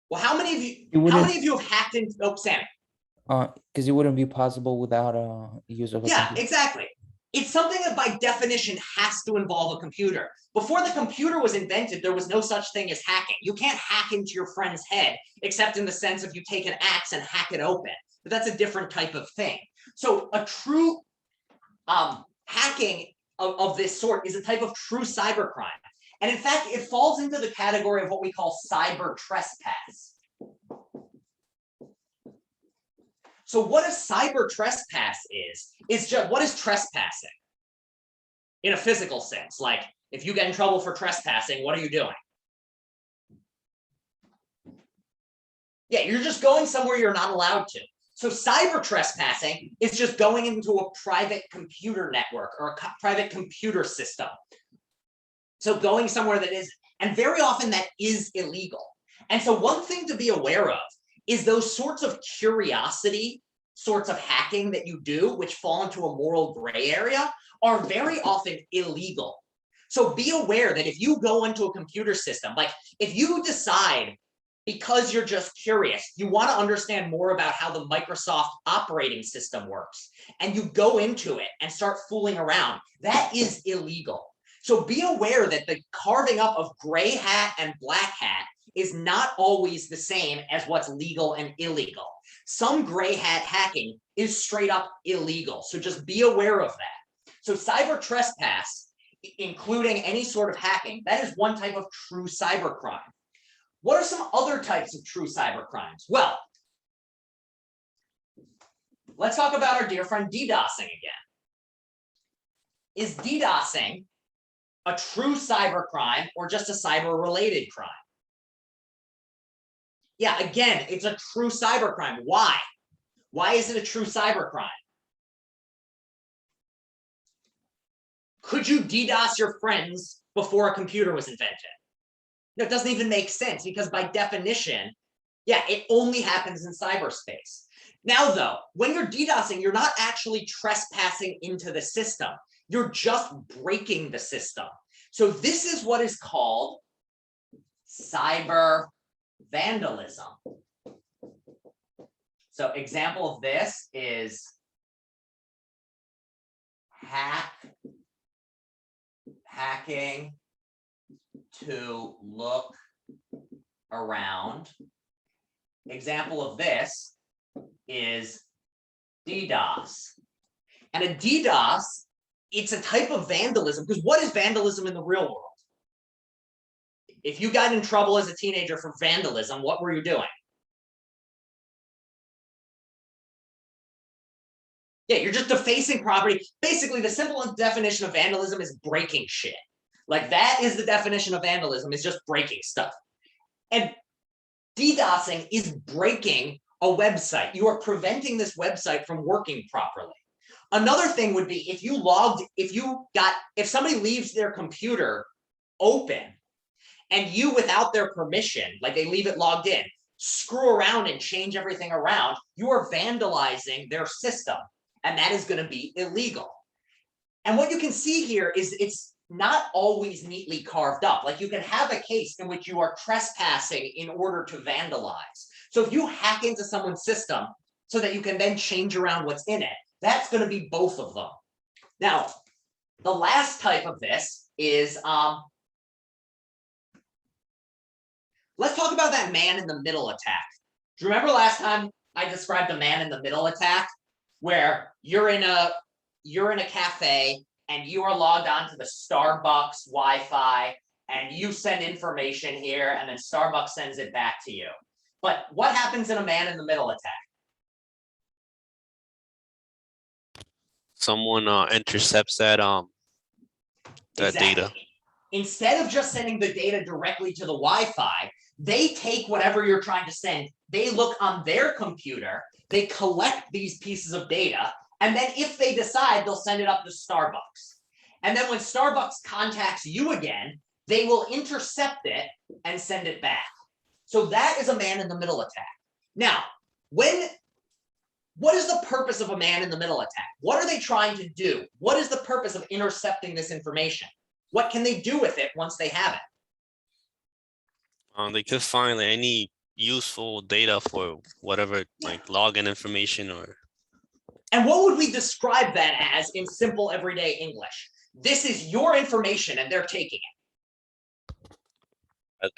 Well, how many of you have hacked into? Oh, Sammy. Because it wouldn't be possible without a use of a Yeah, computer. exactly. It's something that by definition has to involve a computer. Before the computer was invented, there was no such thing as hacking. You can't hack into your friend's head, except in the sense of you take an axe and hack it open. But that's a different type of thing. So a true hacking of this sort is a type of true cybercrime. And in fact, it falls into the category of what we call cyber trespass. So what a cyber trespass is just, what is trespassing? In a physical sense, like if you get in trouble for trespassing, what are you doing? Yeah, you're just going somewhere you're not allowed to. So cyber trespassing is just going into a private computer network or a private computer system. So going somewhere that is, and very often that is illegal. And so one thing to be aware of is those sorts of curiosity sorts of hacking that you do, which fall into a moral gray area, are very often illegal. So be aware that if you go into a computer system, like if you decide, because you're just curious, you want to understand more about how the Microsoft operating system works, and you go into it and start fooling around, that is illegal. So be aware that the carving up of gray hat and black hat is not always the same as what's legal and illegal. Some gray hat hacking is straight up illegal. So just be aware of that. So cyber trespass, including any sort of hacking, that is one type of true cybercrime. What are some other types of true cybercrimes? Well, let's talk about our dear friend DDoSing again. Is DDoSing a true cybercrime or just a cyber-related crime? Yeah, again, it's a true cybercrime. Why? Why is it a true cybercrime? Could you DDoS your friends before a computer was invented? No, it doesn't even make sense because by definition, yeah, it only happens in cyberspace. Now, though, when you're DDoSing, you're not actually trespassing into the system. You're just breaking the system. So this is what is called cyber vandalism. So example of this is hacking to look around. Example of this is DDoS. And a DDoS, it's a type of vandalism, because what is vandalism in the real world? If you got in trouble as a teenager for vandalism, what were you doing? Yeah, you're just defacing property. Basically, the simple definition of vandalism is breaking shit. Like that is the definition of vandalism, is just breaking stuff. And DDoSing is breaking a website. You are preventing this website from working properly. Another thing would be if somebody leaves their computer open and you, without their permission, like they leave it logged in, screw around and change everything around, you are vandalizing their system, and that is going to be illegal. And what you can see here is it's not always neatly carved up. Like you can have a case in which you are trespassing in order to vandalize. So if you hack into someone's system so that you can then change around what's in it, that's going to be both of them. Now, the last type of this is, let's talk about that man in the middle attack. Do you remember last time I described the man in the middle attack, where you're in a cafe and you are logged on to the Starbucks Wi-Fi and you send information here and then Starbucks sends it back to you. But what happens in a man in the middle attack? Someone intercepts that data. Exactly. Instead of just sending the data directly to the Wi-Fi, they take whatever you're trying to send, they look on their computer, they collect these pieces of data, and then if they decide, they'll send it up to Starbucks. And then when Starbucks contacts you again, they will intercept it and send it back. So that is a man in the middle attack. Now, what is the purpose of a man in the middle attack? What are they trying to do? What is the purpose of intercepting this information? What can they do with it once they have it? They could find like, any useful data for whatever, like login information or. And what would we describe that as in simple everyday English? This is your information and they're taking it.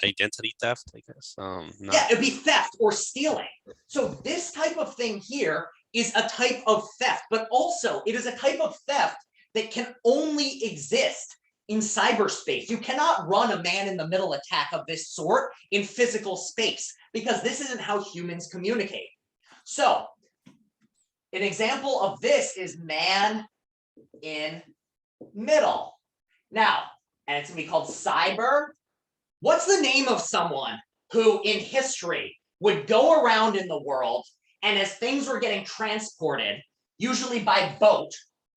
Identity theft, I guess. No. Yeah, it'd be theft or stealing. So this type of thing here is a type of theft, but also it is a type of theft that can only exist in cyberspace. You cannot run a man in the middle attack of this sort in physical space because this isn't how humans communicate. So an example of this is man in middle. Now, and it's gonna be called cyber. What's the name of someone who in history would go around in the world and as things were getting transported, usually by boat,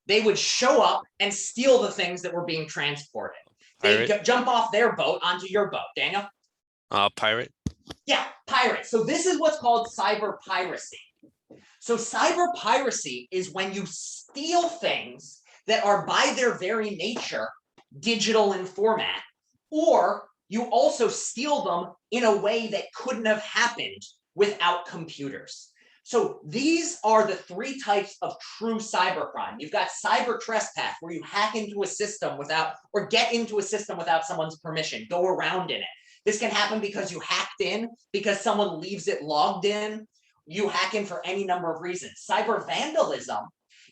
they would show up and steal the things that were being transported. They jump off their boat onto your boat, Daniel. Pirate. Yeah, pirate. So this is what's called cyber piracy. So cyber piracy is when you steal things that are by their very nature digital in format, or you also steal them in a way that couldn't have happened without computers. So these are the three types of true cybercrime. You've got cyber trespass, where you hack into a system without, or get into a system without someone's permission, go around in it. This can happen because you hacked in, because someone leaves it logged in. You hack in for any number of reasons. Cyber vandalism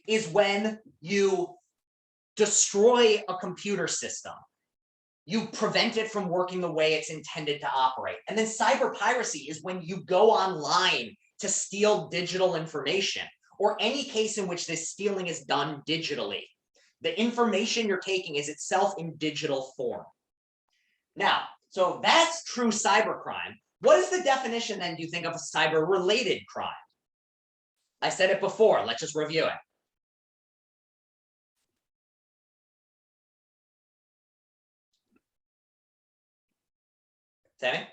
is when you destroy a computer system. You prevent it from working the way it's intended to operate. And then cyber piracy is when you go online to steal digital information, or any case in which this stealing is done digitally. The information you're taking is itself in digital form. Now, so that's true cybercrime. What is the definition then, do you think, of a cyber-related crime? I said it before, let's just review it. Sammy?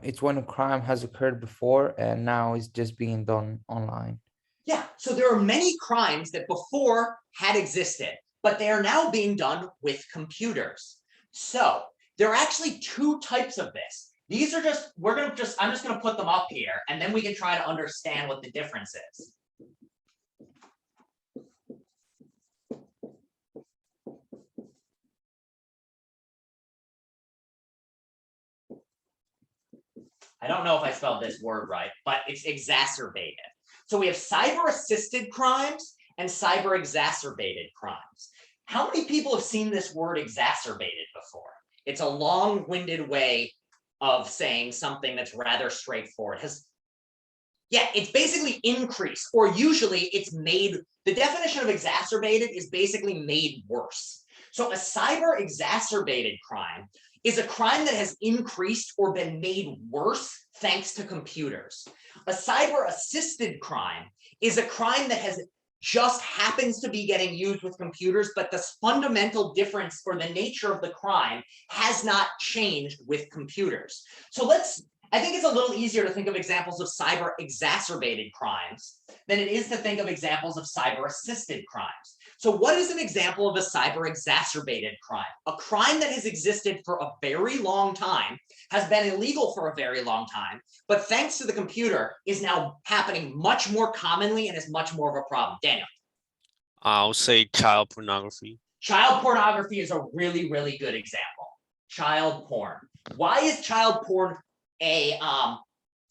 It's when a crime has occurred before and now is just being done online. Yeah, so there are many crimes that before had existed, but they are now being done with computers. So there are actually two types of this. These are just, I'm just gonna put them up here and then we can try to understand what the difference is. I don't know if I spelled this word right, but it's exacerbated. So we have cyber-assisted crimes and cyber-exacerbated crimes. How many people have seen this word exacerbated before? It's a long-winded way of saying something that's rather straightforward. Yeah, it's basically increased, or usually it's made, the definition of exacerbated is basically made worse. So a cyber-exacerbated crime is a crime that has increased or been made worse thanks to computers. A cyber-assisted crime is a crime that has just happens to be getting used with computers, but the fundamental difference for the nature of the crime has not changed with computers. So I think it's a little easier to think of examples of cyber exacerbated crimes than it is to think of examples of cyber assisted crimes. So what is an example of a cyber exacerbated crime? A crime that has existed for a very long time, has been illegal for a very long time, but thanks to the computer is now happening much more commonly and is much more of a problem. Daniel. I'll say child pornography. Child pornography is a really, really good example. Child porn. Why is child porn a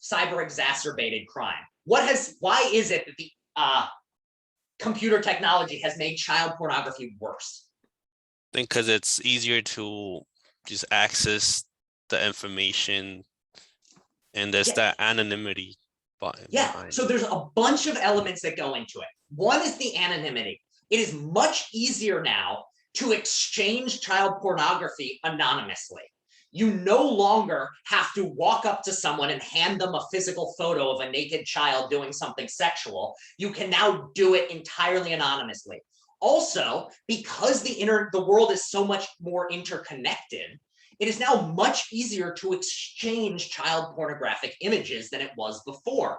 cyber exacerbated crime? Why is it that the computer technology has made child pornography worse? I think because it's easier to just access the information, and there's that anonymity. Yeah, so there's a bunch of elements that go into it. One is the anonymity. It is much easier now to exchange child pornography anonymously. You no longer have to walk up to someone and hand them a physical photo of a naked child doing something sexual. You can now do it entirely anonymously. Also, because the world is so much more interconnected, it is now much easier to exchange child pornographic images than it was before.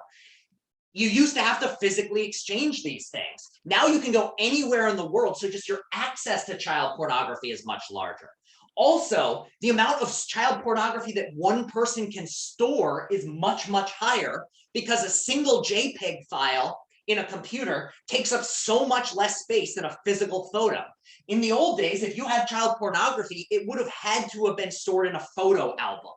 You used to have to physically exchange these things. Now you can go anywhere in the world, so just your access to child pornography is much larger. Also, the amount of child pornography that one person can store is much, much higher because a single JPEG file in a computer takes up so much less space than a physical photo. In the old days, if you had child pornography, it would have had to have been stored in a photo album.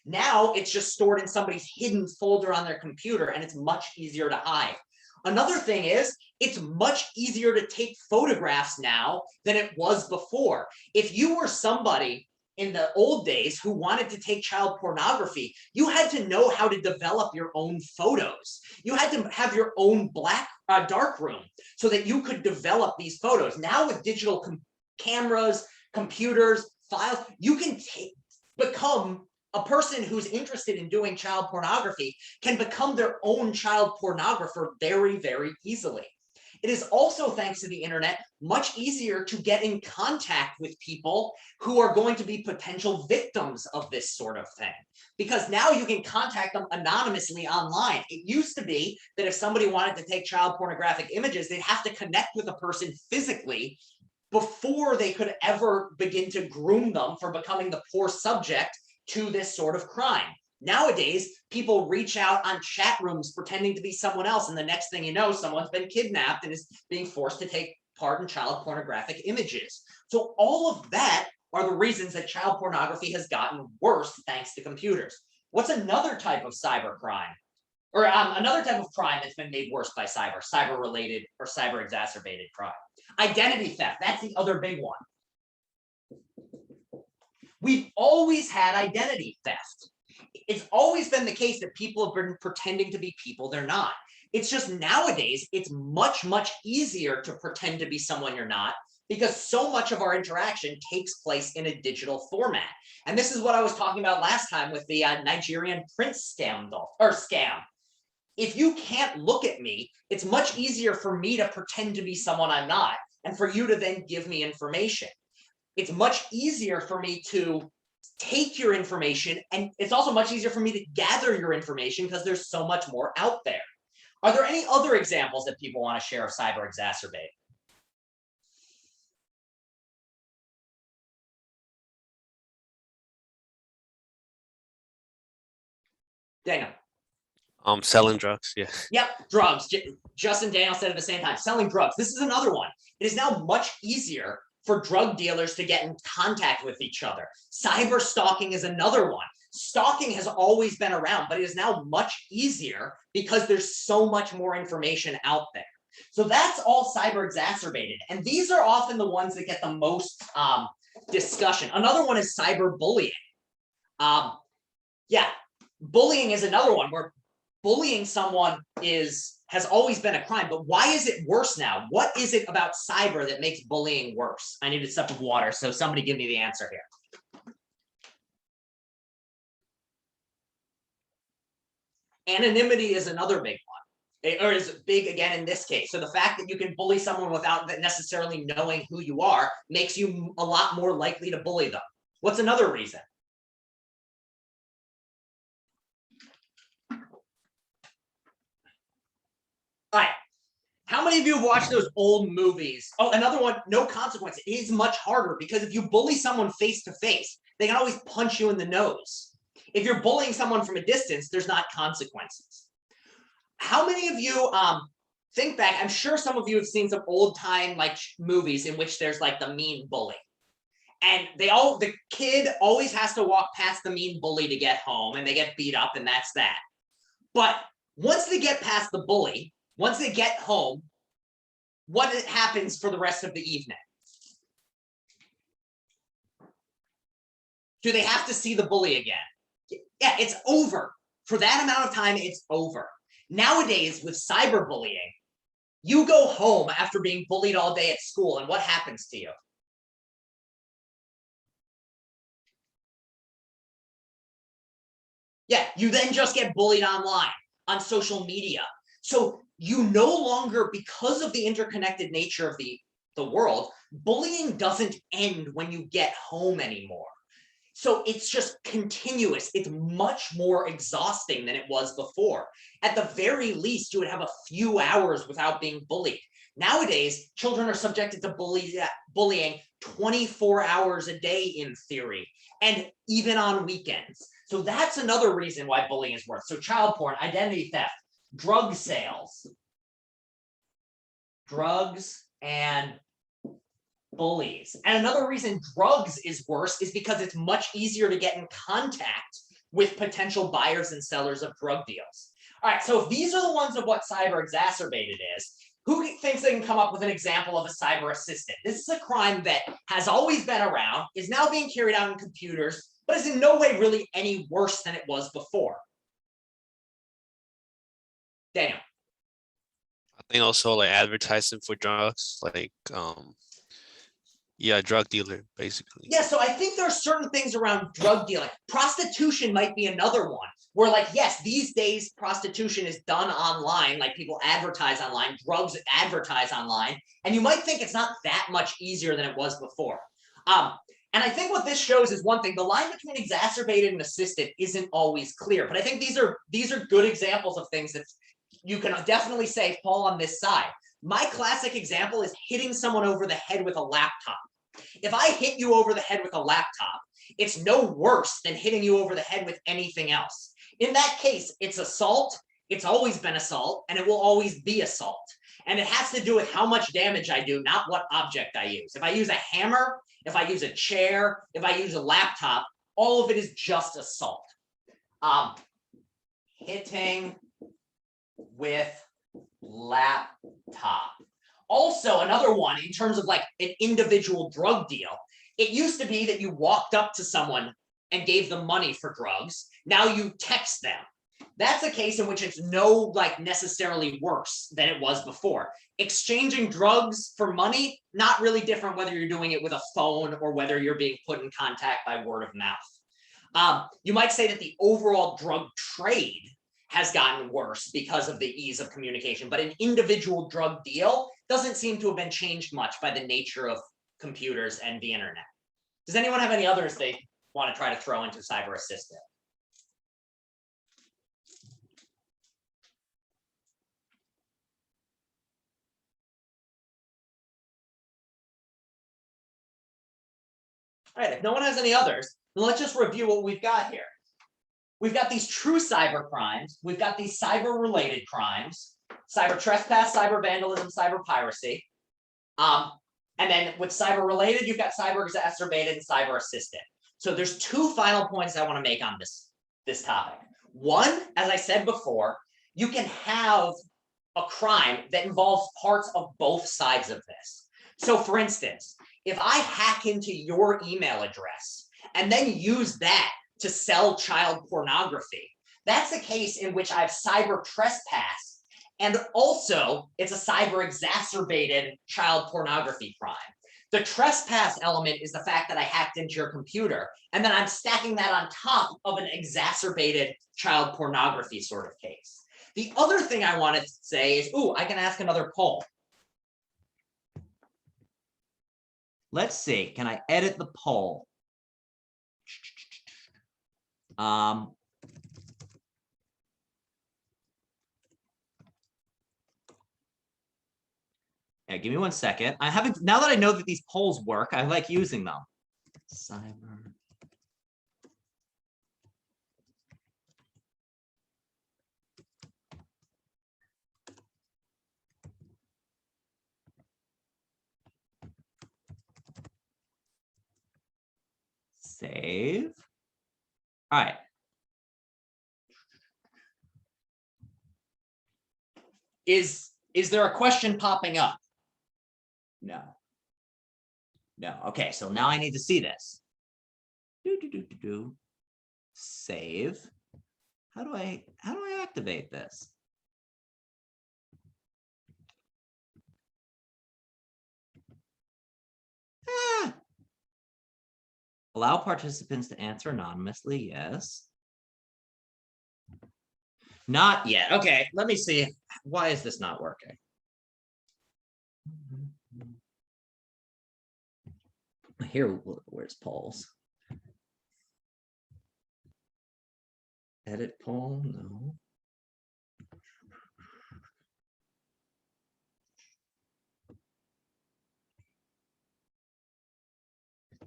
Now it's just stored in somebody's hidden folder on their computer, and it's much easier to hide. Another thing is, it's much easier to take photographs now than it was before. If you were somebody in the old days who wanted to take child pornography, you had to know how to develop your own photos. You had to have your own dark room so that you could develop these photos. Now with digital cameras, computers, files, you can become a person who's interested in doing child pornography can become their own child pornographer very, very easily. It is also, thanks to the internet, much easier to get in contact with people who are going to be potential victims of this sort of thing, because now you can contact them anonymously online. It used to be that if somebody wanted to take child pornographic images, they'd have to connect with a person physically before they could ever begin to groom them for becoming the poor subject to this sort of crime. Nowadays, people reach out on chat rooms pretending to be someone else, and the next thing you know, someone's been kidnapped and is being forced to take part in child pornographic images. So all of that are the reasons that child pornography has gotten worse thanks to computers. What's another type of cyber crime? Or another type of crime that's been made worse by cyber-related or cyber-exacerbated crime? Identity theft, that's the other big one. We've always had identity theft. It's always been the case that people have been pretending to be people they're not. It's just nowadays, it's much, much easier to pretend to be someone you're not because so much of our interaction takes place in a digital format. And this is what I was talking about last time with the Nigerian prince scam. If you can't look at me, it's much easier for me to pretend to be someone I'm not, and for you to then give me information. It's much easier for me to take your information, and it's also much easier for me to gather your information because there's so much more out there. Are there any other examples that people want to share of cyber exacerbate? Daniel. Selling drugs, yeah. Yep, drugs. Justin, Daniel said at the same time, selling drugs. This is another one. It is now much easier for drug dealers to get in contact with each other. Cyber stalking is another one. Stalking has always been around, but it is now much easier because there's so much more information out there. So that's all cyber exacerbated. And these are often the ones that get the most discussion. Another one is cyber bullying. Yeah, bullying is another one where bullying someone has always been a crime, but why is it worse now? What is it about cyber that makes bullying worse? I need a sip of water, so somebody give me the answer here. Anonymity is another big one. or is big again in this case. So the fact that you can bully someone without necessarily knowing who you are makes you a lot more likely to bully them. What's another reason? All right. How many of you have watched those old movies? Oh, another one, No Consequence. It is much harder because if you bully someone face to face, they can always punch you in the nose. If you're bullying someone from a distance, there's not consequences. How many of you think back? I'm sure some of you have seen some old time like movies in which there's like the mean bully. And the kid always has to walk past the mean bully to get home, and they get beat up, and that's that. But once they get past the bully, once they get home, what happens for the rest of the evening? Do they have to see the bully again? Yeah, it's over. For that amount of time, it's over. Nowadays, with cyberbullying, you go home after being bullied all day at school, and what happens to you? Yeah, you then just get bullied online, on social media. So you no longer, because of the interconnected nature of the world, bullying doesn't end when you get home anymore. So it's just continuous. It's much more exhausting than it was before. At the very least, you would have a few hours without being bullied. Nowadays, children are subjected to bullying 24 hours a day in theory, and even on weekends. So that's another reason why bullying is worse. So child porn, identity theft, drug sales, drugs and bullies. And another reason drugs is worse is because it's much easier to get in contact with potential buyers and sellers of drug deals. All right, so if these are the ones of what cyber exacerbated is, who thinks they can come up with an example of a cyber assistant? This is a crime that has always been around, is now being carried out in computers, but is in no way really any worse than it was before. Daniel. I think also like advertising for drugs, like yeah, drug dealer basically. Yeah, so I think there are certain things around drug dealing. Prostitution might be another one where, like, yes, these days prostitution is done online, like people advertise online, drugs advertise online, and you might think it's not that much easier than it was before. And I think what this shows is one thing: the line between exacerbated and assisted isn't always clear. But I think these are good examples of things that you can definitely say fall on this side. My classic example is hitting someone over the head with a laptop. If I hit you over the head with a laptop, it's no worse than hitting you over the head with anything else. In that case, it's assault. It's always been assault, and it will always be assault. And it has to do with how much damage I do, not what object I use. If I use a hammer, if I use a chair, if I use a laptop, all of it is just assault. Hitting with laptop. Also, another one in terms of like an individual drug deal, it used to be that you walked up to someone and gave them money for drugs. Now you text them. That's a case in which it's no like necessarily worse than it was before. Exchanging drugs for money, not really different whether you're doing it with a phone or whether you're being put in contact by word of mouth. You might say that the overall drug trade has gotten worse because of the ease of communication, but an individual drug deal doesn't seem to have been changed much by the nature of computers and the internet. Does anyone have any others they want to try to throw into cyber assistant? All right, if no one has any others, then let's just review what we've got here. We've got these true cyber crimes. We've got these cyber related crimes, cyber trespass, cyber vandalism, cyber piracy. And then with cyber related, you've got cyber exacerbated and cyber assisted. So there's two final points I want to make on this topic. One, as I said before, you can have a crime that involves parts of both sides of this. So for instance, if I hack into your email address and then use that to sell child pornography, that's a case in which I've cyber trespassed, and also it's a cyber exacerbated child pornography crime. The trespass element is the fact that I hacked into your computer, and then I'm stacking that on top of an exacerbated child pornography sort of case. The other thing I wanted to say is, ooh, I can ask another poll. Let's see, can I edit the poll? Yeah, give me 1 second. I haven't, now that I know that these polls work, I like using them. Cyber. Save. All right. Is there a question popping up? No. No. Okay, so now I need to see this. Save. How do I activate this? Ah. Allow participants to answer anonymously. Yes. Not yet. Okay, let me see. Why is this not working? Here, where's polls? Edit poll, no.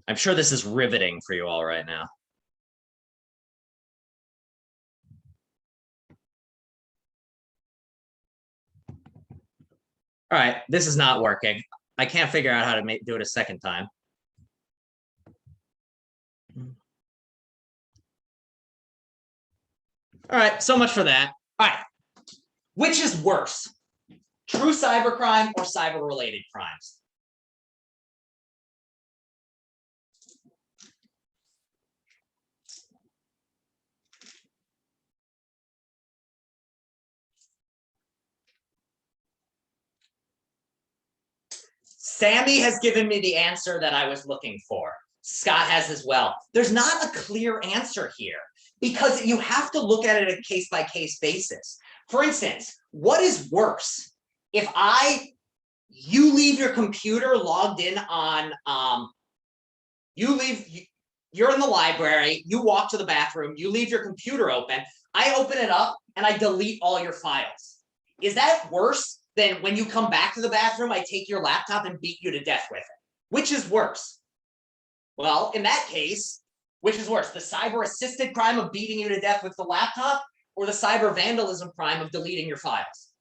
I'm sure this is riveting for you all right now. All right, this is not working. I can't figure out how to do it a second time. All right, so much for that. All right, which is worse? True cybercrime or cyber-related crimes? Sammy has given me the answer that I was looking for. Scott has as well. There's not a clear answer here because you have to look at it on a case-by-case basis. For instance, what is worse? If you leave your computer logged in on, you're in the library, you walk to the bathroom, you leave your computer open, I open it up and I delete all your files. Is that worse than when you come back to the bathroom, I take your laptop and beat you to death with it? Which is worse? Well, in that case, which is worse, the cyber-assisted crime of beating you to death with the laptop or the cyber vandalism crime of deleting your files?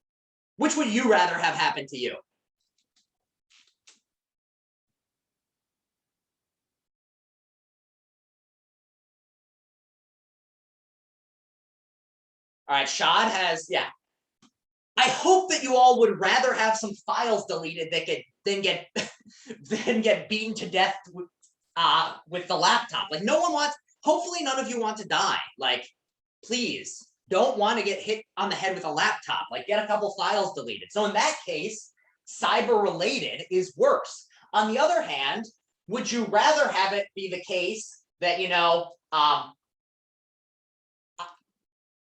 Which would you rather have happen to you? All right, Shad has, yeah. I hope that you all would rather have some files deleted that than get beaten to death with the laptop. Like no one wants, hopefully none of you want to die. Like, please don't want to get hit on the head with a laptop. Like get a couple files deleted. So in that case, cyber related is worse. On the other hand, would you rather have it be the case that,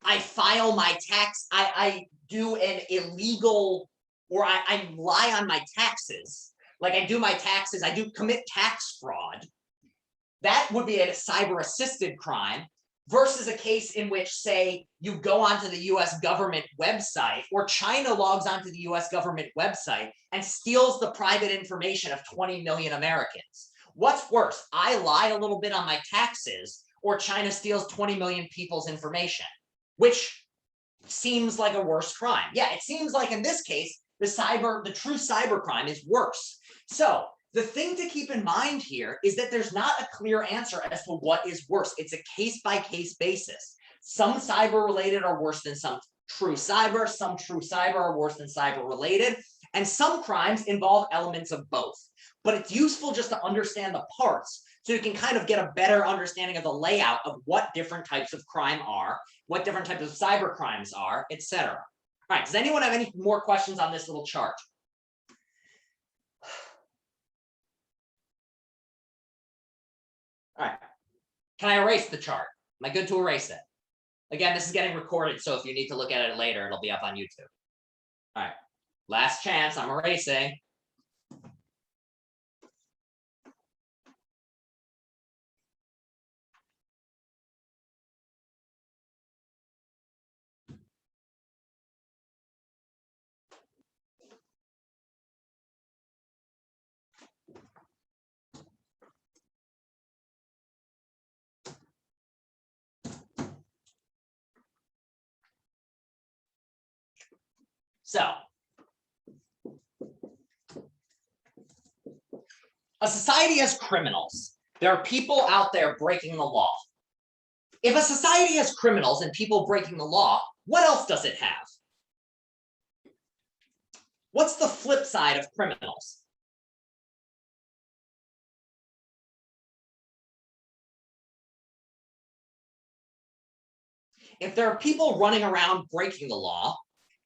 I file my tax, I do an illegal, or I lie on my taxes, like I do my taxes, I do commit tax fraud. That would be a cyber-assisted crime versus a case in which, say, you go onto the US government website or China logs onto the US government website and steals the private information of 20 million Americans. What's worse, I lie a little bit on my taxes or China steals 20 million people's information? Which seems like a worse crime? Yeah, it seems like in this case, the true cyber crime is worse. So the thing to keep in mind here is that there's not a clear answer as to what is worse. It's a case-by-case basis. Some cyber related are worse than some true cyber are worse than cyber related, and some crimes involve elements of both. But it's useful just to understand the parts so you can kind of get a better understanding of the layout of what different types of crime are, what different types of cyber crimes are, etc. All right, does anyone have any more questions on this little chart? All right, can I erase the chart? Am I good to erase it? Again, this is getting recorded, so if you need to look at it later, it'll be up on YouTube. All right, last chance, I'm erasing. So, a society has criminals. There are people out there breaking the law. If a society has criminals and people breaking the law, what else does it have? What's the flip side of criminals? If there are people running around breaking the law,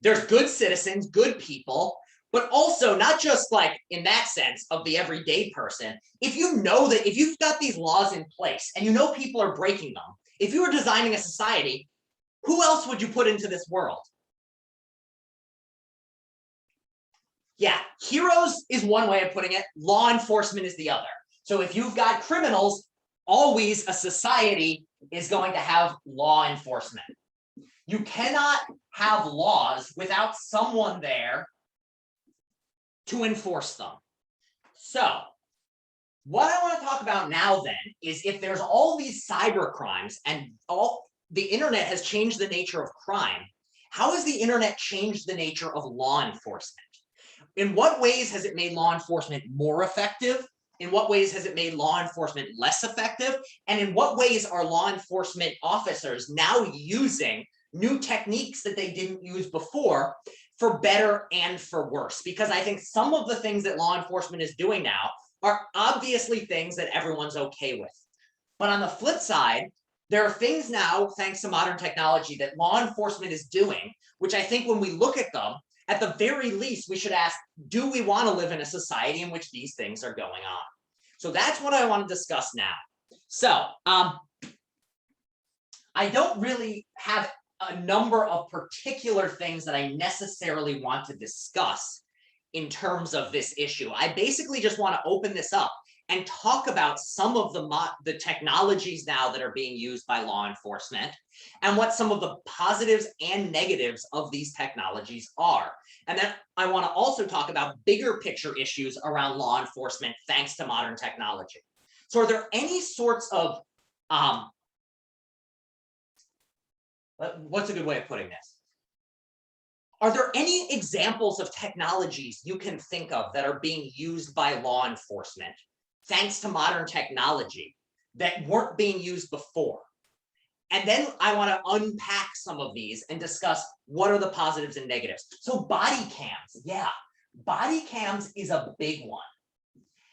there's good citizens, good people, but also not just like in that sense of the everyday person. If you know that if you've got these laws in place and you know people are breaking them, if you were designing a society, who else would you put into this world? Yeah, heroes is one way of putting it. Law enforcement is the other. So if you've got criminals, always a society is going to have law enforcement. You cannot have laws without someone there to enforce them. So what I want to talk about now then is if there's all these cyber crimes and all the internet has changed the nature of crime, how has the internet changed the nature of law enforcement? In what ways has it made law enforcement more effective? In what ways has it made law enforcement less effective? And in what ways are law enforcement officers now using new techniques that they didn't use before for better and for worse? Because I think some of the things that law enforcement is doing now are obviously things that everyone's okay with. But on the flip side, there are things now, thanks to modern technology, that law enforcement is doing, which I think when we look at them, at the very least, we should ask, do we want to live in a society in which these things are going on? So that's what I want to discuss now. So I don't really have a number of particular things that I necessarily want to discuss in terms of this issue. I basically just want to open this up and talk about some of the technologies now that are being used by law enforcement and what some of the positives and negatives of these technologies are. And then I want to also talk about bigger picture issues around law enforcement thanks to modern technology. So are there any sorts of, what's a good way of putting this? Are there any examples of technologies you can think of that are being used by law enforcement thanks to modern technology that weren't being used before? And then I want to unpack some of these and discuss what are the positives and negatives. So body cams, yeah, body cams is a big one.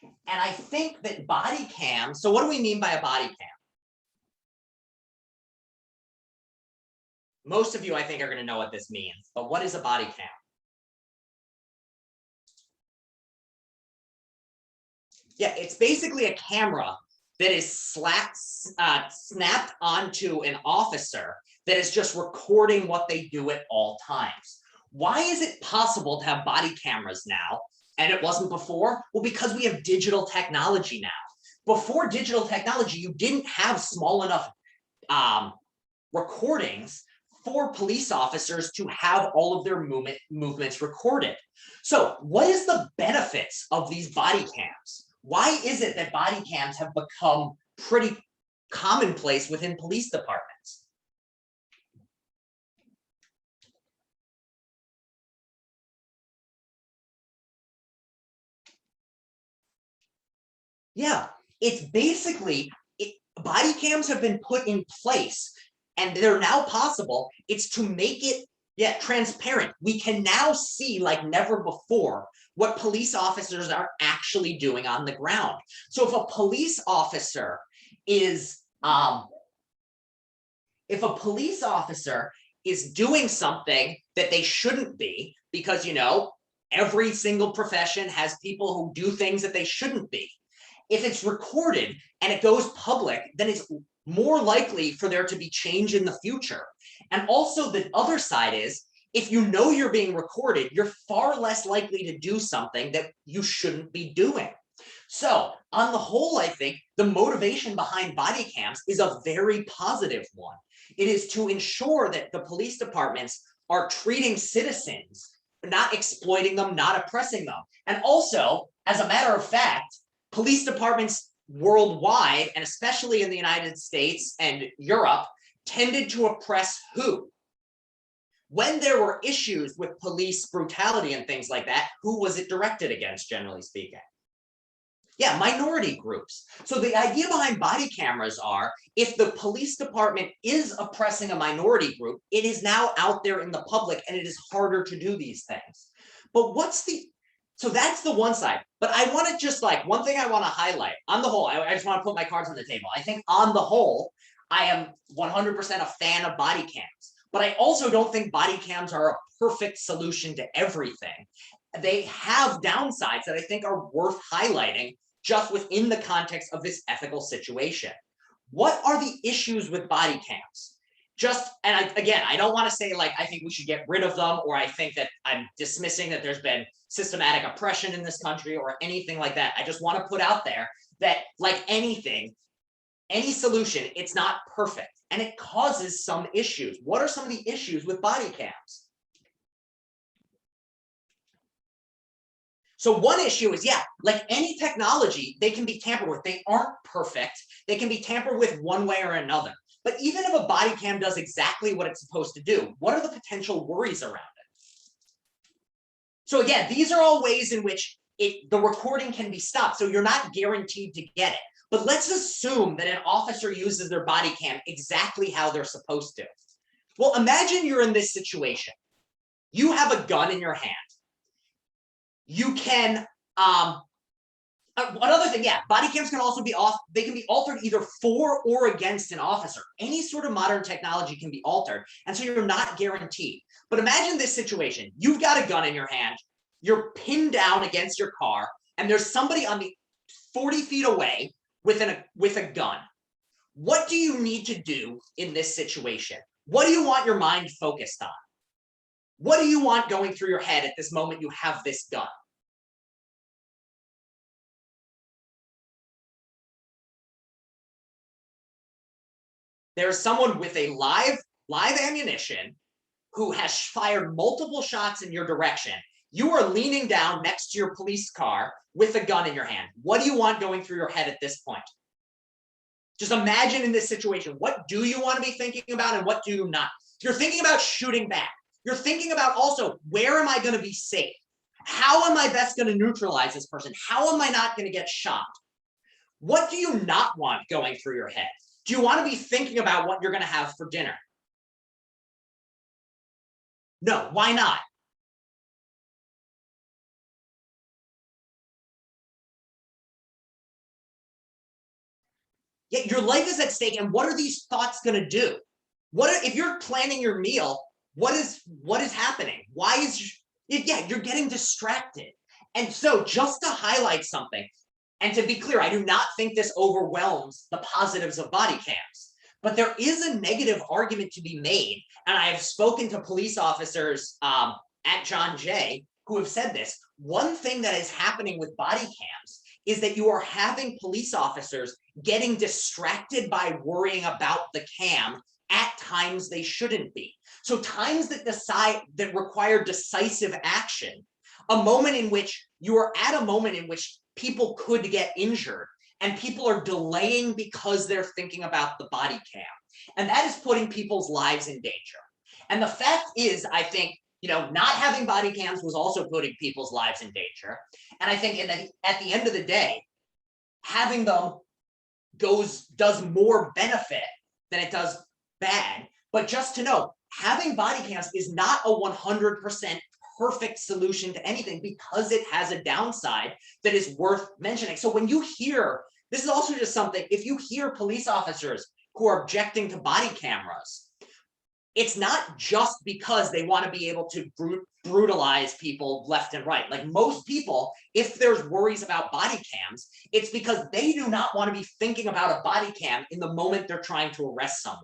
And I think that body cams, so what do we mean by a body cam? Most of you, I think, are going to know what this means, but what is a body cam? Yeah, it's basically a camera that is snapped onto an officer that is just recording what they do at all times. Why is it possible to have body cameras now and it wasn't before? Well, because we have digital technology now. Before digital technology, you didn't have small enough recordings for police officers to have all of their movements recorded. So what is the benefits of these body cams? Why is it that body cams have become pretty commonplace within police departments? Yeah, it's basically, body cams have been put in place and they're now possible. It's to make it transparent. We can now see like never before what police officers are actually doing on the ground. So if a police officer is doing something that they shouldn't be, because every single profession has people who do things that they shouldn't be. If it's recorded and it goes public, then it's more likely for there to be change in the future. And also the other side is, if you know you're being recorded, you're far less likely to do something that you shouldn't be doing. So on the whole, I think the motivation behind body cams is a very positive one. It is to ensure that the police departments are treating citizens, not exploiting them, not oppressing them. And also, as a matter of fact, police departments worldwide, and especially in the United States and Europe, tended to oppress who? When there were issues with police brutality and things like that, who was it directed against, generally speaking? Yeah, minority groups. So the idea behind body cameras are, if the police department is oppressing a minority group, it is now out there in the public and it is harder to do these things. But so that's the one side. But I want to just one thing I want to highlight on the whole, I just want to put my cards on the table. I think on the whole, I am 100% a fan of body cams, but I also don't think body cams are a perfect solution to everything. They have downsides that I think are worth highlighting just within the context of this ethical situation. What are the issues with body cams? Again, I don't want to say I think we should get rid of them, or I think that I'm dismissing that there's been systematic oppression in this country or anything like that. I just want to put out there that, like anything, any solution, it's not perfect and it causes some issues. What are some of the issues with body cams? So one issue is, like any technology, they can be tampered with. They aren't perfect. They can be tampered with one way or another. But even if a body cam does exactly what it's supposed to do, what are the potential worries around it? So again, these are all ways in which the recording can be stopped. So you're not guaranteed to get it. But let's assume that an officer uses their body cam exactly how they're supposed to. Well, imagine you're in this situation. You have a gun in your hand. You can, another thing, body cams can also be they can be altered either for or against an officer. Any sort of modern technology can be altered, and so you're not guaranteed. But imagine this situation. You've got a gun in your hand, you're pinned down against your car, and there's somebody on the 40 feet away with a gun. What do you need to do in this situation? What do you want your mind focused on? What do you want going through your head at this moment you have this gun? There's someone with a live ammunition who has fired multiple shots in your direction. You are leaning down next to your police car with a gun in your hand. What do you want going through your head at this point? Just imagine in this situation, what do you want to be thinking about and what do you not? You're thinking about shooting back. You're thinking about also, where am I going to be safe? How am I best going to neutralize this person? How am I not going to get shot? What do you not want going through your head? Do you want to be thinking about what you're going to have for dinner? No, why not? Yet your life is at stake, and what are these thoughts going to do? If you're planning your meal, what is happening? Why is you're getting distracted. And so just to highlight something, and to be clear, I do not think this overwhelms the positives of body cams, but there is a negative argument to be made. And I have spoken to police officers at John Jay who have said this. One thing that is happening with body cams is that you are having police officers getting distracted by worrying about the cam at times they shouldn't be. So times that require decisive action, a moment in which you are at a moment in which people could get injured and people are delaying because they're thinking about the body cam. And that is putting people's lives in danger. And the fact is, I think, not having body cams was also putting people's lives in danger. And I think at the end of the day, having them does more benefit than it does bad. But just to know, having body cams is not a 100% perfect solution to anything, because it has a downside that is worth mentioning. So when you hear, this is also just something, if you hear police officers who are objecting to body cameras, it's not just because they want to be able to brutalize people left and right. Like most people, if there's worries about body cams, it's because they do not want to be thinking about a body cam in the moment they're trying to arrest someone.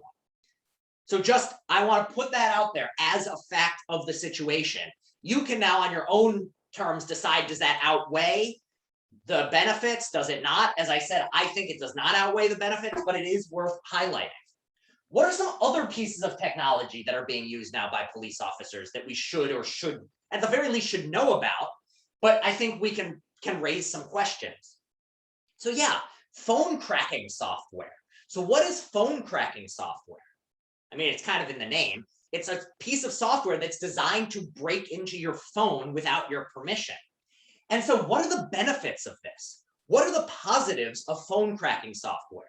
So just, I want to put that out there as a fact of the situation. You can now on your own terms decide, does that outweigh the benefits? Does it not? As I said, I think it does not outweigh the benefits, but it is worth highlighting. What are some other pieces of technology that are being used now by police officers that we should at the very least should know about? But I think we can raise some questions. So yeah, phone cracking software. So what is phone cracking software? I mean, it's kind of in the name. It's a piece of software that's designed to break into your phone without your permission. And so what are the benefits of this? What are the positives of phone cracking software?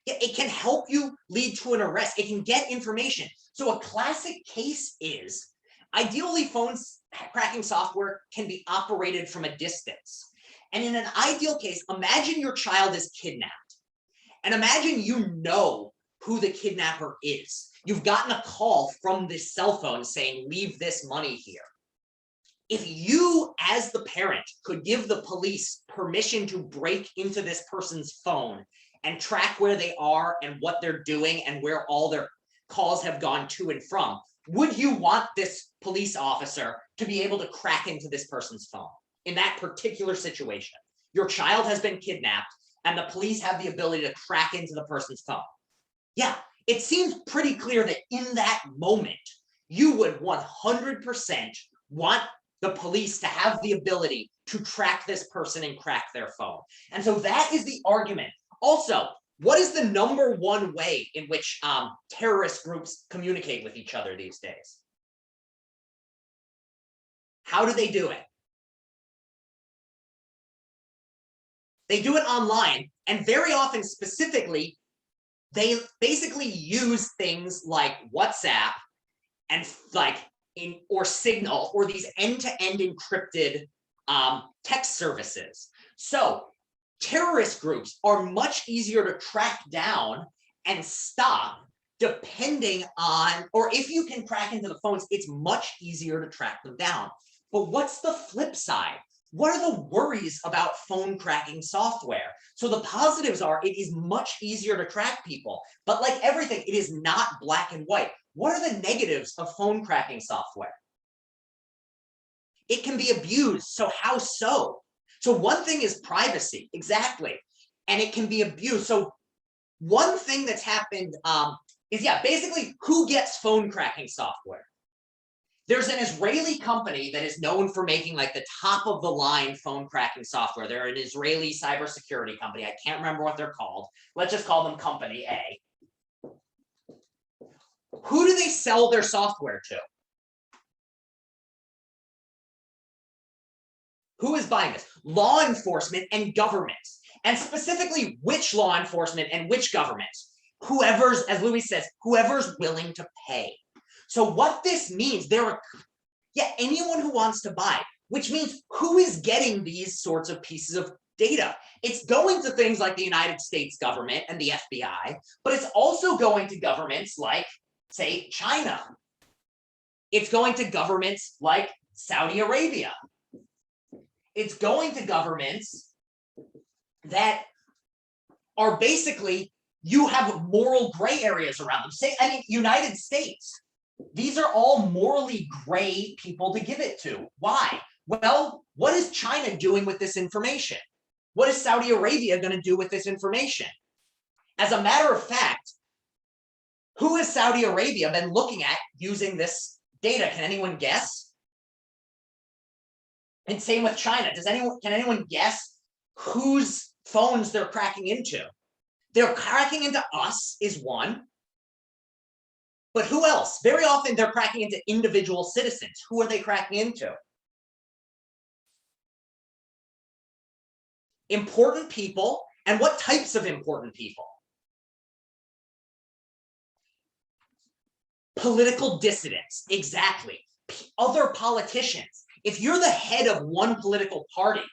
Yeah, it can help you lead to an arrest. It can get information. So a classic case is, ideally, phone cracking software can be operated from a distance. And in an ideal case, imagine your child is kidnapped. And imagine you know who the kidnapper is. You've gotten a call from this cell phone saying, leave this money here. If you, as the parent, could give the police permission to break into this person's phone and track where they are and what they're doing and where all their calls have gone to and from, would you want this police officer to be able to crack into this person's phone in that particular situation? Your child has been kidnapped and the police have the ability to crack into the person's phone. Yeah, it seems pretty clear that in that moment, you would 100% want the police to have the ability to track this person and crack their phone. And so that is the argument. Also, what is the number one way in which terrorist groups communicate with each other these days? How do they do it? They do it online, and very often, specifically, they basically use things like WhatsApp and or Signal, or these end-to-end encrypted text services. So terrorist groups are much easier to track down and stop depending on, or if you can crack into the phones, it's much easier to track them down. But what's the flip side? What are the worries about phone cracking software? So the positives are it is much easier to track people, but like everything, it is not black and white. What are the negatives of phone cracking software? It can be abused. So how so? So one thing is privacy, exactly, and it can be abused. So one thing that's happened is, yeah, basically who gets phone cracking software? There's an Israeli company that is known for making like the top of the line phone cracking software. They're an Israeli cybersecurity company. I can't remember what they're called. Let's just call them Company A. Who do they sell their software to? Who is buying this? Law enforcement and governments. And specifically, which law enforcement and which governments? Whoever's, as Louis says, whoever's willing to pay. So what this means, anyone who wants to buy, which means who is getting these sorts of pieces of data? It's going to things like the United States government and the FBI, but it's also going to governments like, say, China. It's going to governments like Saudi Arabia. It's going to governments that are basically, you have moral gray areas around them. Say, I mean, United States. These are all morally gray people to give it to. Why? Well, what is China doing with this information? What is Saudi Arabia going to do with this information? As a matter of fact, who has Saudi Arabia been looking at using this data? Can anyone guess? And same with China. Can anyone guess whose phones they're cracking into? They're cracking into us is one. But who else? Very often they're cracking into individual citizens. Who are they cracking into? Important people. And what types of important people? Political dissidents, exactly. Other politicians. If you're the head of one political party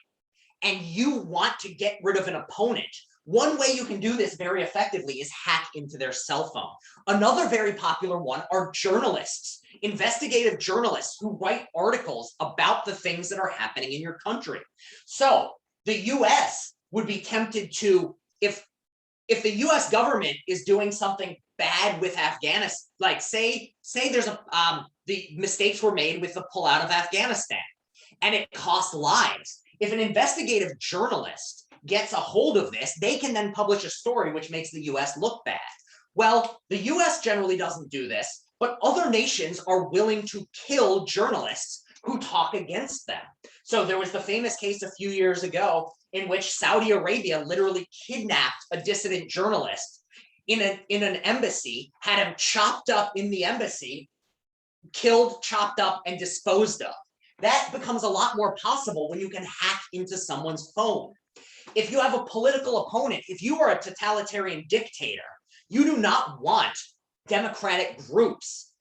and you want to get rid of an opponent, One way you can do this very effectively is hack into their cell phone. Another very popular one are journalists, investigative journalists who write articles about the things that are happening in your country. So the US would be tempted to, if the US government is doing something bad with Afghanistan, like say there's the mistakes were made with the pullout of Afghanistan and it cost lives. If an investigative journalist gets a hold of this, they can then publish a story which makes the US look bad. Well, the US generally doesn't do this, but other nations are willing to kill journalists who talk against them. So there was the famous case a few years ago in which Saudi Arabia literally kidnapped a dissident journalist in an embassy, had him chopped up in the embassy, killed, chopped up, and disposed of. That becomes a lot more possible when you can hack into someone's phone. If you have a political opponent, if you are a totalitarian dictator, you do not want democratic groups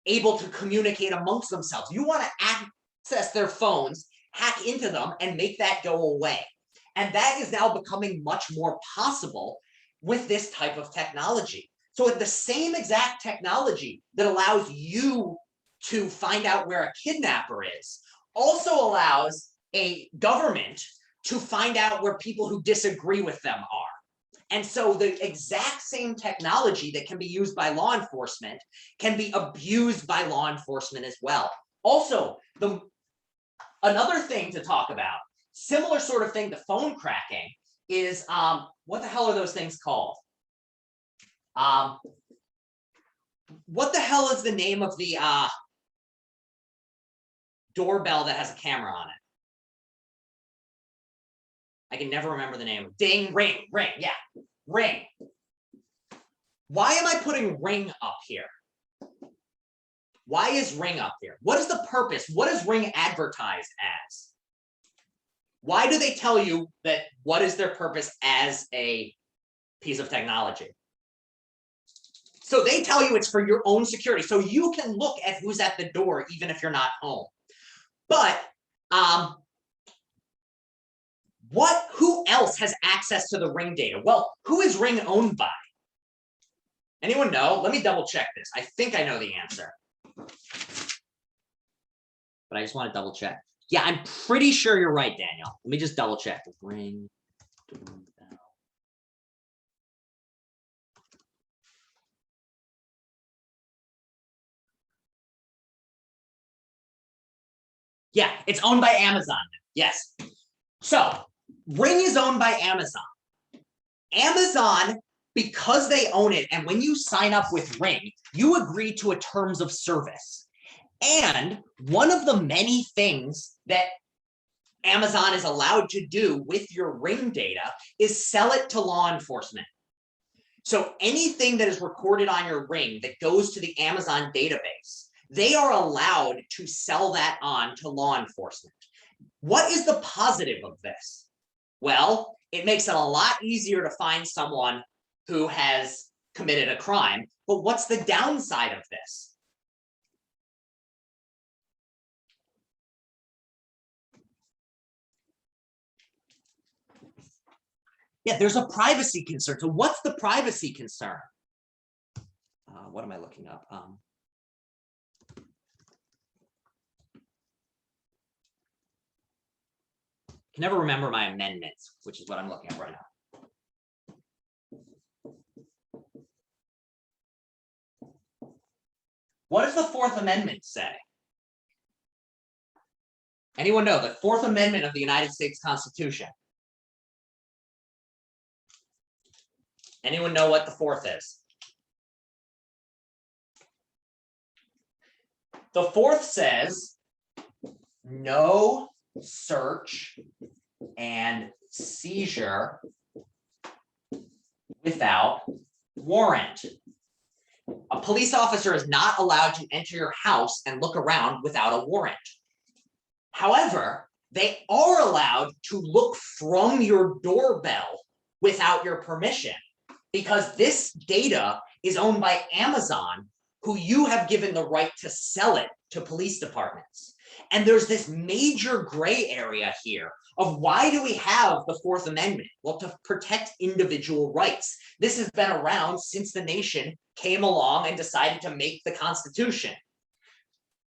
able to communicate amongst themselves. You want to access their phones, hack into them, and make that go away. And that is now becoming much more possible with this type of technology. So the same exact technology that allows you to find out where a kidnapper is also allows a government to find out where people who disagree with them are. And so the exact same technology that can be used by law enforcement can be abused by law enforcement as well. Also, another thing to talk about, similar sort of thing to phone cracking, is what the hell are those things called? What the hell is the name of the doorbell that has a camera on it? I can never remember the name. Ding, ring, yeah, Ring. Why am I putting Ring up here? Why is Ring up here? What is the purpose? What is Ring advertised as? Why do they tell you that? What is their purpose as a piece of technology? So they tell you it's for your own security, so you can look at who's at the door even if you're not home. But who else has access to the Ring data? Well, who is Ring owned by? Anyone know? Let me double check this. I think I know the answer, but I just want to double check. Yeah, I'm pretty sure you're right, Daniel. Let me just double check. Ring doorbell. Yeah, it's owned by Amazon. Yes. So Ring is owned by Amazon. Amazon, because they own it, and when you sign up with Ring, you agree to a terms of service. And one of the many things that Amazon is allowed to do with your Ring data is sell it to law enforcement. So anything that is recorded on your Ring that goes to the Amazon database, they are allowed to sell that on to law enforcement. What is the positive of this? Well, it makes it a lot easier to find someone who has committed a crime. But what's the downside of this? Yeah, there's a privacy concern. So what's the privacy concern? What am I looking up? Can never remember my amendments, which is what I'm looking at right now. What does the Fourth Amendment say? Anyone know the Fourth Amendment of the United States Constitution? Anyone know what the fourth is? The fourth says no search and seizure without warrant. A police officer is not allowed to enter your house and look around without a warrant. However, they are allowed to look from your doorbell without your permission, because this data is owned by Amazon, who you have given the right to sell it to police departments. And there's this major gray area here of why do we have the Fourth Amendment? Well, to protect individual rights. This has been around since the nation came along and decided to make the Constitution.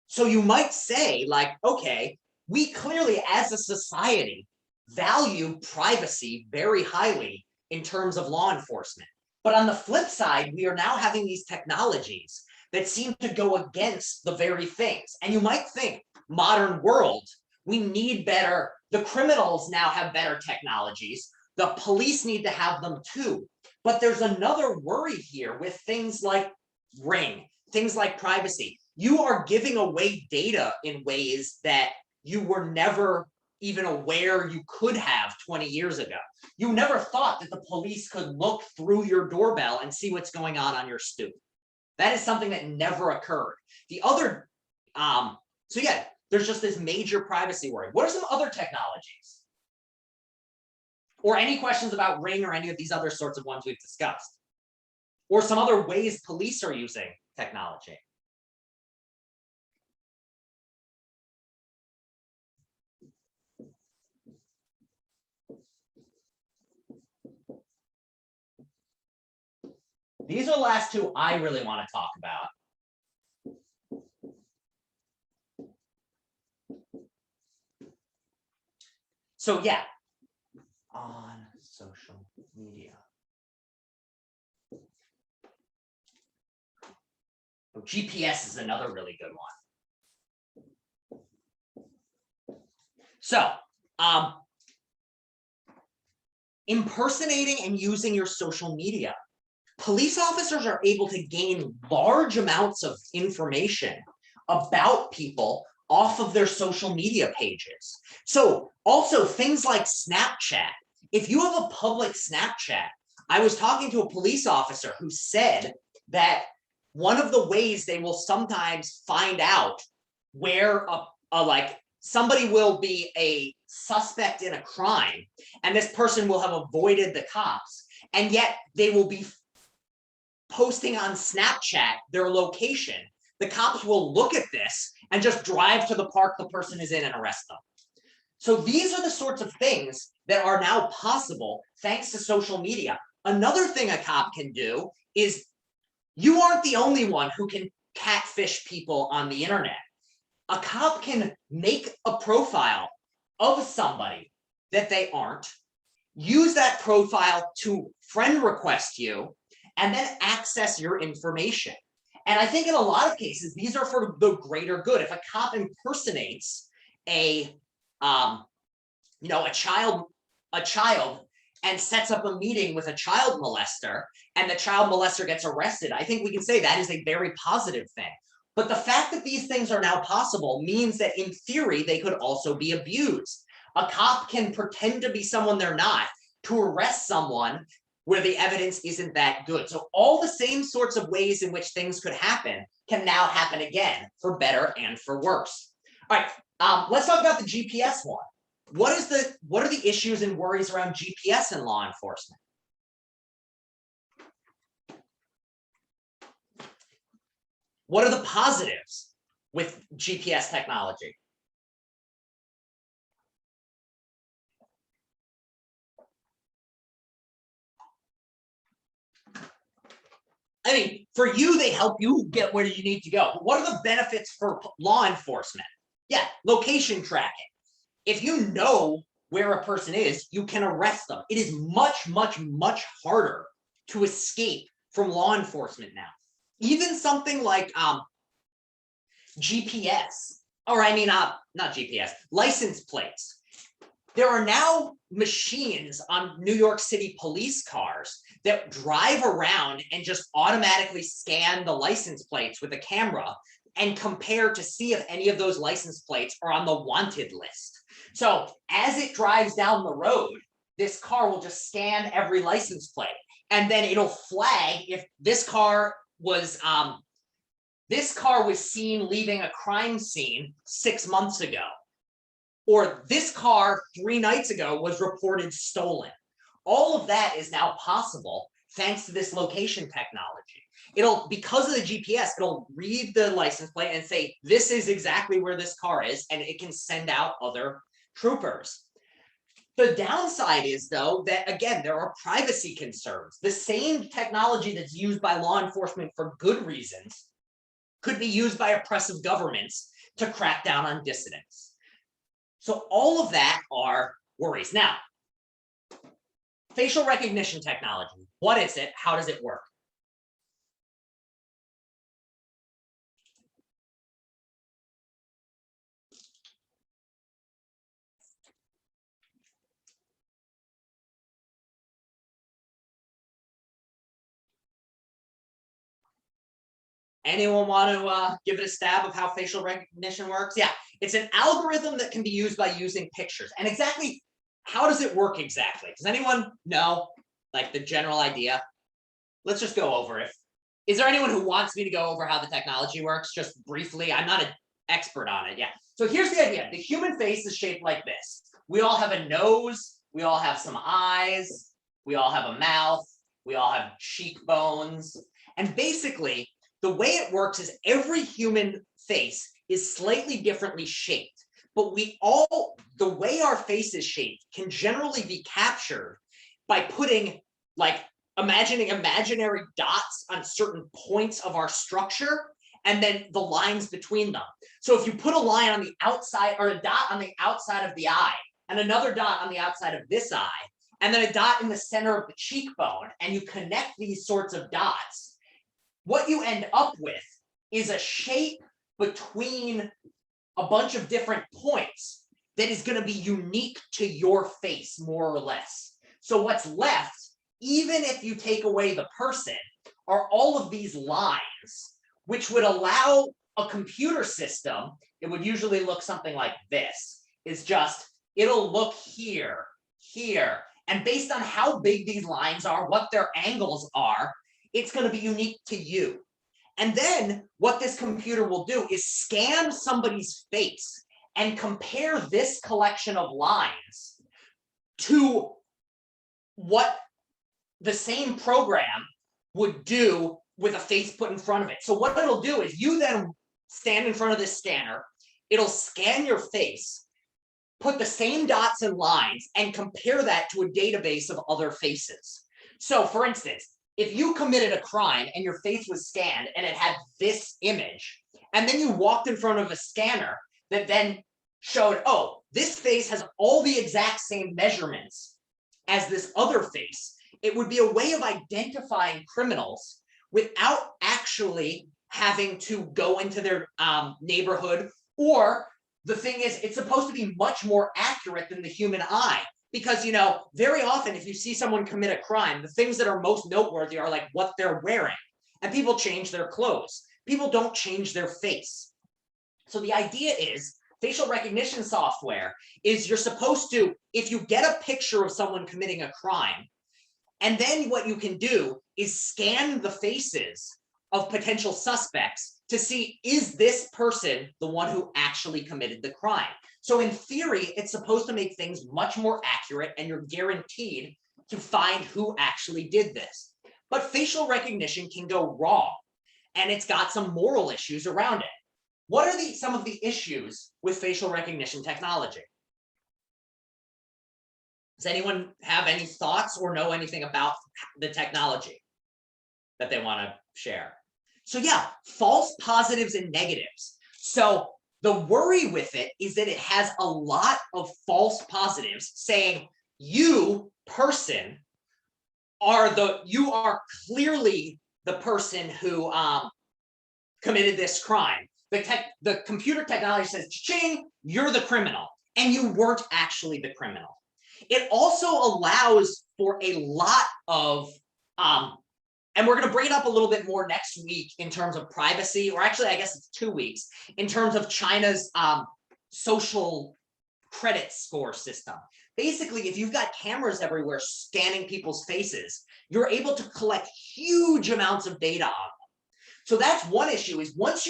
So you might say, like, okay, we clearly as a society value privacy very highly in terms of law enforcement. But on the flip side, we are now having these technologies that seem to go against the very things. And you might think, modern world, we need better, the criminals now have better technologies, the police need to have them too. But there's another worry here with things like Ring, things like privacy. You are giving away data in ways that you were never even aware you could have 20 years ago. You never thought that the police could look through your doorbell and see what's going on your stoop. That is something that never occurred. The other, so yeah, there's just this major privacy worry. What are some other technologies? Or any questions about Ring or any of these other sorts of ones we've discussed? Or some other ways police are using technology? These are the last two I really want to talk about. So yeah, on social media. Oh, GPS is another really good one. So, impersonating and using your social media. Police officers are able to gain large amounts of information about people off of their social media pages. So also things like Snapchat. If you have a public Snapchat, I was talking to a police officer who said that one of the ways they will sometimes find out where like somebody will be a suspect in a crime and this person will have avoided the cops, and yet they will be posting on Snapchat their location. The cops will look at this and just drive to the park the person is in and arrest them. So these are the sorts of things that are now possible thanks to social media. Another thing a cop can do is, you aren't the only one who can catfish people on the internet. A cop can make a profile of somebody that they aren't, use that profile to friend request you, and then access your information. And I think in a lot of cases, these are for the greater good. If a cop impersonates a child and sets up a meeting with a child molester, and the child molester gets arrested, I think we can say that is a very positive thing. But the fact that these things are now possible means that in theory, they could also be abused. A cop can pretend to be someone they're not to arrest someone where the evidence isn't that good. So all the same sorts of ways in which things could happen can now happen again, for better and for worse. All right, let's talk about the GPS one. What are the issues and worries around GPS in law enforcement? What are the positives with GPS technology? I mean, for you, they help you get where you need to go. But what are the benefits for law enforcement? Yeah, location tracking. If you know where a person is, you can arrest them. It is much, much, much harder to escape from law enforcement now. Even something like GPS, or I mean, not GPS, license plates. There are now machines on New York City police cars that drive around and just automatically scan the license plates with a camera and compare to see if any of those license plates are on the wanted list. So as it drives down the road, this car will just scan every license plate, and then it'll flag if this car was seen leaving a crime scene 6 months ago, or this car 3 nights ago was reported stolen. All of that is now possible thanks to this location technology. it'll, because of the GPS, it'll read the license plate and say, this is exactly where this car is, and it can send out other troopers. The downside is, though, that again, there are privacy concerns. The same technology that's used by law enforcement for good reasons could be used by oppressive governments to crack down on dissidents. So all of that are worries. Now, facial recognition technology, what is it? How does it work? Anyone want to give it a stab of how facial recognition works? Yeah, it's an algorithm that can be used by using pictures. And exactly how does it work exactly? Does anyone know, like, the general idea? Let's just go over it. Is there anyone who wants me to go over how the technology works just briefly? I'm not an expert on it. Yeah. So here's the idea. The human face is shaped like this. We all have a nose. We all have some eyes. We all have a mouth. We all have cheekbones. And basically, the way it works is every human face is slightly differently shaped, but the way our face is shaped can generally be captured by putting, like, imagining imaginary dots on certain points of our structure and then the lines between them. So if you put a line on the outside, or a dot on the outside of the eye and another dot on the outside of this eye, and then a dot in the center of the cheekbone, and you connect these sorts of dots, what you end up with is a shape between a bunch of different points that is going to be unique to your face, more or less. So what's left, even if you take away the person, are all of these lines, which would allow a computer system, it would usually look something like this, is just, it'll look here, here, and based on how big these lines are, what their angles are, it's going to be unique to you. And then what this computer will do is scan somebody's face and compare this collection of lines to what the same program would do with a face put in front of it. So what it'll do is you then stand in front of this scanner, it'll scan your face, put the same dots and lines, and compare that to a database of other faces. So for instance, if you committed a crime and your face was scanned and it had this image, and then you walked in front of a scanner that then showed, oh, this face has all the exact same measurements as this other face, it would be a way of identifying criminals without actually having to go into their neighborhood. Or the thing is, it's supposed to be much more accurate than the human eye. Because, you know, very often if you see someone commit a crime, the things that are most noteworthy are like what they're wearing. And people change their clothes. People don't change their face. So the idea is, facial recognition software is you're supposed to, if you get a picture of someone committing a crime, and then what you can do is scan the faces of potential suspects to see, is this person the one who actually committed the crime? So in theory, it's supposed to make things much more accurate, and you're guaranteed to find who actually did this. But facial recognition can go wrong, and it's got some moral issues around it. What are some of the issues with facial recognition technology? Does anyone have any thoughts or know anything about the technology that they want to share? So yeah, false positives and negatives. So the worry with it is that it has a lot of false positives saying you person you are clearly the person who committed this crime. The computer technology says, ching, you're the criminal, and you weren't actually the criminal. It also allows for a lot of and we're going to bring it up a little bit more next week in terms of privacy, or actually, I guess it's 2 weeks, in terms of China's social credit score system. Basically, if you've got cameras everywhere scanning people's faces, you're able to collect huge amounts of data on them. So that's one issue, is once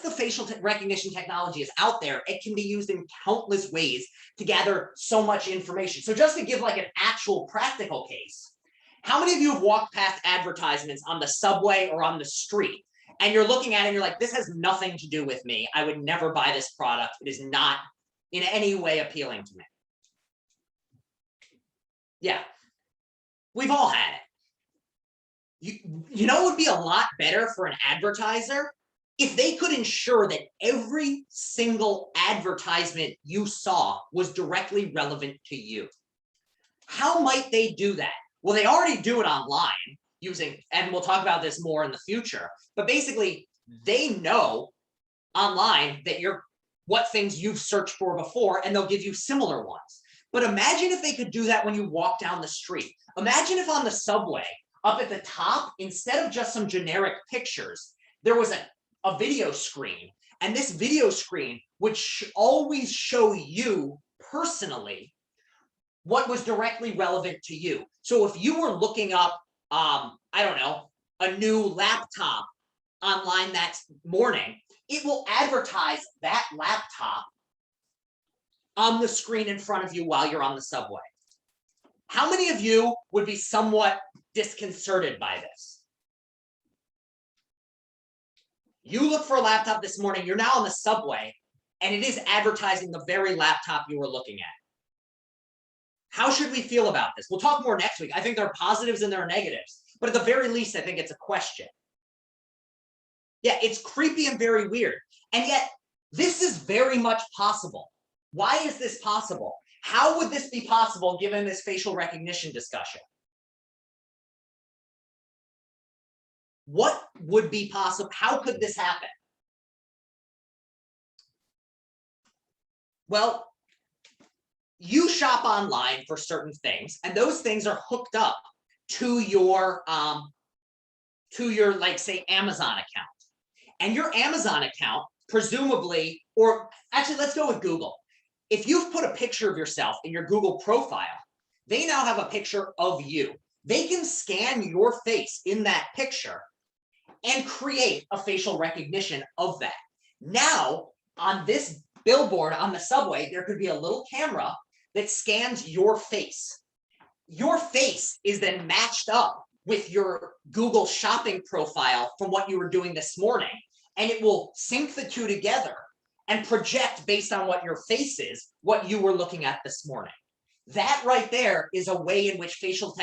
the facial recognition technology is out there, it can be used in countless ways to gather so much information. So just to give like an actual practical case, How many of you have walked past advertisements on the subway or on the street, and you're looking at it and you're like, this has nothing to do with me. I would never buy this product. It is not in any way appealing to me. Yeah, we've all had it. You know, it would be a lot better for an advertiser if they could ensure that every single advertisement you saw was directly relevant to you. How might they do that? Well, they already do it online using, and we'll talk about this more in the future, but basically they know online that you're what things you've searched for before, and they'll give you similar ones. But imagine if they could do that when you walk down the street. Imagine if on the subway, up at the top, instead of just some generic pictures, there was a video screen, and this video screen would always show you personally what was directly relevant to you. So if you were looking up, I don't know, a new laptop online that morning, it will advertise that laptop on the screen in front of you while you're on the subway. How many of you would be somewhat disconcerted by this? You look for a laptop this morning, you're now on the subway, and it is advertising the very laptop you were looking at. How should we feel about this? We'll talk more next week. I think there are positives and there are negatives, but at the very least, I think it's a question. Yeah, it's creepy and very weird. And yet, this is very much possible. Why is this possible? How would this be possible given this facial recognition discussion? What would be possible? How could this happen? Well, you shop online for certain things, and those things are hooked up to your like, say, Amazon account. And your Amazon account, presumably, or actually, let's go with Google. If you've put a picture of yourself in your Google profile, they now have a picture of you. They can scan your face in that picture and create a facial recognition of that. Now, on this billboard on the subway, there could be a little camera that scans your face. Your face is then matched up with your Google shopping profile from what you were doing this morning, and it will sync the two together and project based on what your face is, what you were looking at this morning. That right there is a way in which facial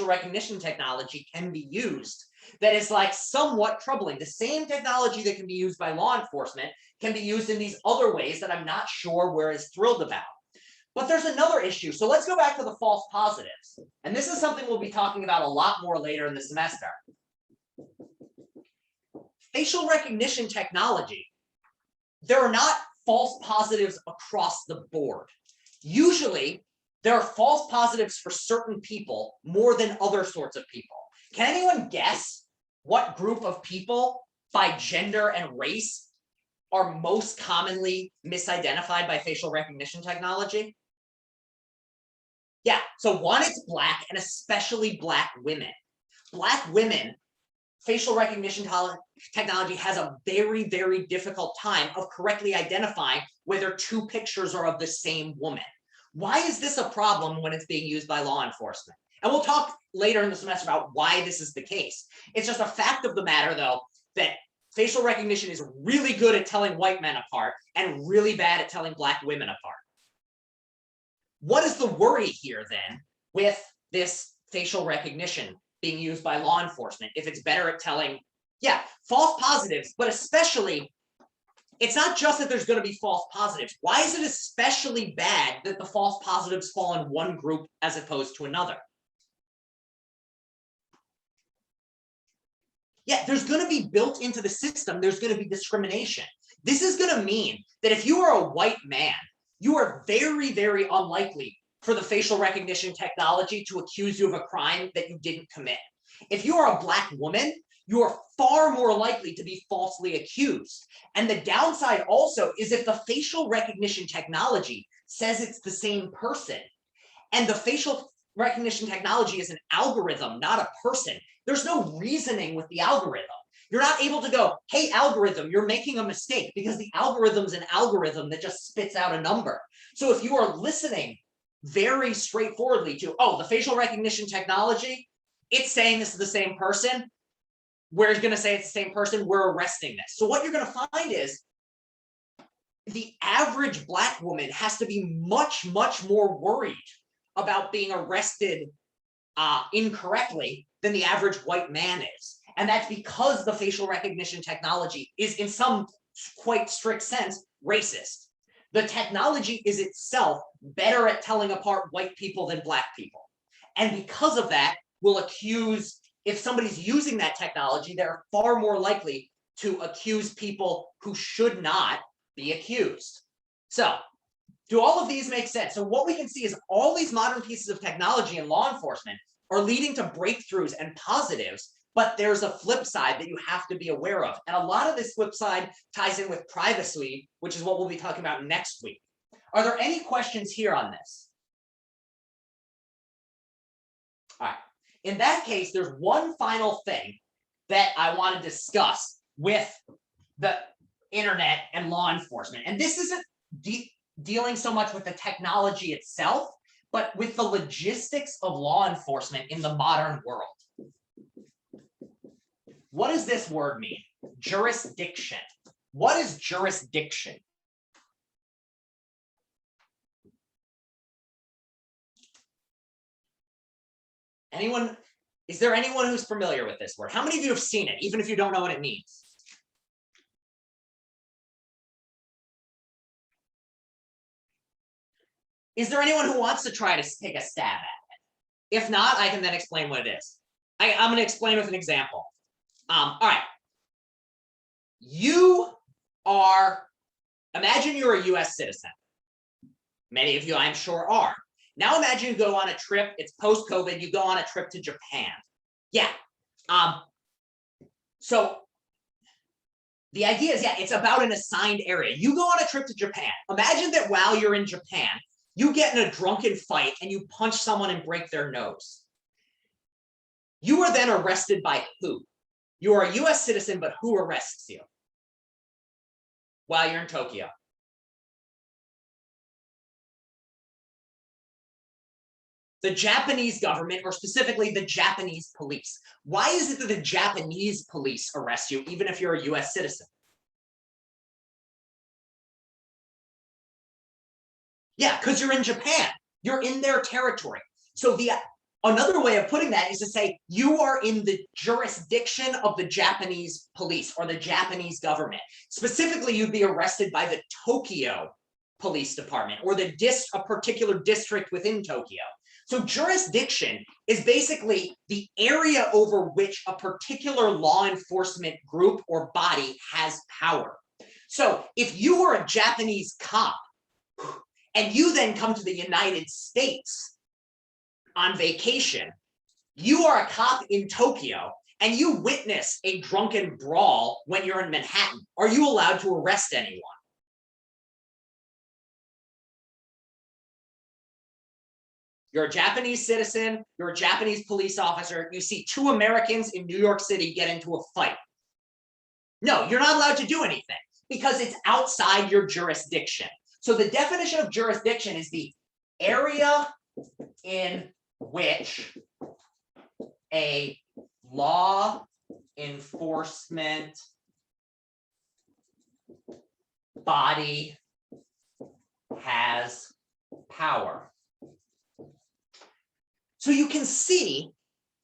recognition technology can be used that is like somewhat troubling. The same technology that can be used by law enforcement can be used in these other ways that I'm not sure we're as thrilled about. But there's another issue. So let's go back to the false positives. And this is something we'll be talking about a lot more later in the semester. Facial recognition technology, there are not false positives across the board. Usually, there are false positives for certain people more than other sorts of people. Can anyone guess what group of people by gender and race are most commonly misidentified by facial recognition technology? Yeah, so one, it's Black, and especially Black women. Black women, facial recognition technology has a very, very difficult time of correctly identifying whether two pictures are of the same woman. Why is this a problem when it's being used by law enforcement? And we'll talk later in the semester about why this is the case. It's just a fact of the matter, though, that facial recognition is really good at telling white men apart and really bad at telling Black women apart. What is the worry here, then, with this facial recognition being used by law enforcement if it's better at telling, yeah, false positives, but especially, it's not just that there's going to be false positives. Why is it especially bad that the false positives fall in one group as opposed to another? Yeah, there's going to be built into the system, there's going to be discrimination. This is going to mean that if you are a white man, you are very, very unlikely for the facial recognition technology to accuse you of a crime that you didn't commit. If you are a Black woman, you are far more likely to be falsely accused. And the downside also is if the facial recognition technology says it's the same person, and the facial recognition technology is an algorithm, not a person, there's no reasoning with the algorithm. You're not able to go, hey, algorithm, you're making a mistake, because the algorithm's an algorithm that just spits out a number. So if you are listening very straightforwardly to, oh, the facial recognition technology, it's saying this is the same person. We're going to say it's the same person. We're arresting this. So what you're going to find is the average Black woman has to be much, much more worried about being arrested incorrectly than the average white man is. And that's because the facial recognition technology is, in some quite strict sense, racist. The technology is itself better at telling apart white people than Black people. And because of that, will accuse, if somebody's using that technology, they're far more likely to accuse people who should not be accused. So, do all of these make sense? So what we can see is all these modern pieces of technology in law enforcement are leading to breakthroughs and positives, but there's a flip side that you have to be aware of. And a lot of this flip side ties in with privacy, which is what we'll be talking about next week. Are there any questions here on this? All right. In that case, there's one final thing that I want to discuss with the internet and law enforcement. And this isn't dealing so much with the technology itself, but with the logistics of law enforcement in the modern world. What does this word mean? Jurisdiction. What is jurisdiction? Anyone? Is there anyone who's familiar with this word? How many of you have seen it, even if you don't know what it means? Is there anyone who wants to try to take a stab at it? If not, I can then explain what it is. I'm going to explain with an example. All right. You are, imagine you're a US citizen. Many of you, I'm sure, are. Now imagine you go on a trip, it's post-COVID, you go on a trip to Japan. Yeah. So the idea is, yeah, it's about an assigned area. You go on a trip to Japan. Imagine that while you're in Japan, you get in a drunken fight and you punch someone and break their nose. You are then arrested by who? You are a US citizen, but who arrests you while you're in Tokyo? The Japanese government, or specifically the Japanese police. Why is it that the Japanese police arrest you, even if you're a US citizen? Yeah, because you're in Japan. You're in their territory. So another way of putting that is to say you are in the jurisdiction of the Japanese police or the Japanese government. Specifically, you'd be arrested by the Tokyo Police Department or a particular district within Tokyo. So jurisdiction is basically the area over which a particular law enforcement group or body has power. So if you are a Japanese cop and you then come to the United States on vacation, you are a cop in Tokyo and you witness a drunken brawl when you're in Manhattan. Are you allowed to arrest anyone? You're a Japanese citizen, you're a Japanese police officer, you see two Americans in New York City get into a fight. No, you're not allowed to do anything because it's outside your jurisdiction. So the definition of jurisdiction is the area in which a law enforcement body has power. So you can see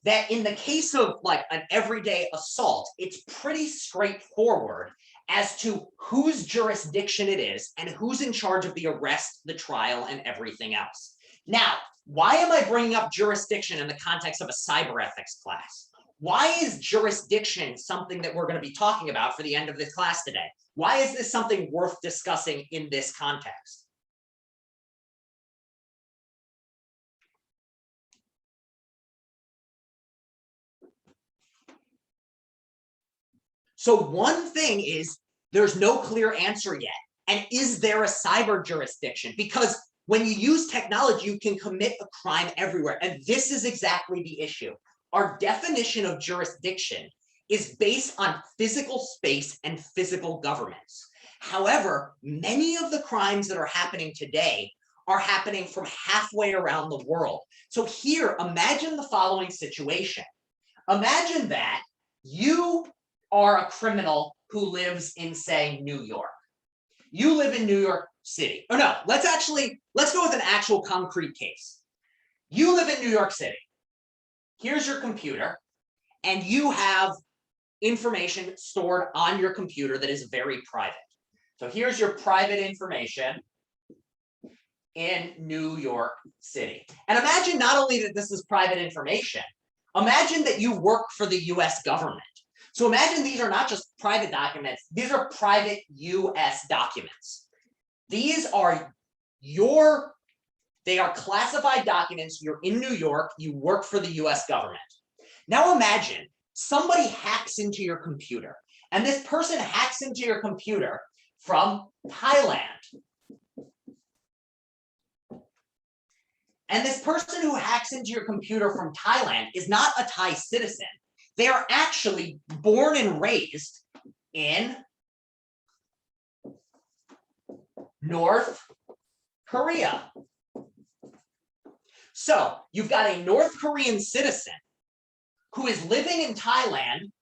that in the case of like an everyday assault, it's pretty straightforward as to whose jurisdiction it is and who's in charge of the arrest, the trial, and everything else. Now, why am I bringing up jurisdiction in the context of a cyber ethics class? Why is jurisdiction something that we're going to be talking about for the end of this class today? Why is this something worth discussing in this context? So one thing is there's no clear answer yet. And is there a cyber jurisdiction? Because when you use technology, you can commit a crime everywhere. And this is exactly the issue. Our definition of jurisdiction is based on physical space and physical governments. However, many of the crimes that are happening today are happening from halfway around the world. So here, imagine the following situation. Imagine that you are a criminal who lives in, say, New York. You live in New York City. Or no, let's go with an actual concrete case. You live in New York City. Here's your computer, and you have information stored on your computer that is very private. So here's your private information in New York City. And imagine not only that this is private information, imagine that you work for the US government. So imagine these are not just private documents, these are private US documents. These are they are classified documents. You're in New York, you work for the US government. Now imagine somebody hacks into your computer, and this person hacks into your computer from Thailand. And this person who hacks into your computer from Thailand is not a Thai citizen. They are actually born and raised in North Korea. So you've got a North Korean citizen who is living in Thailand,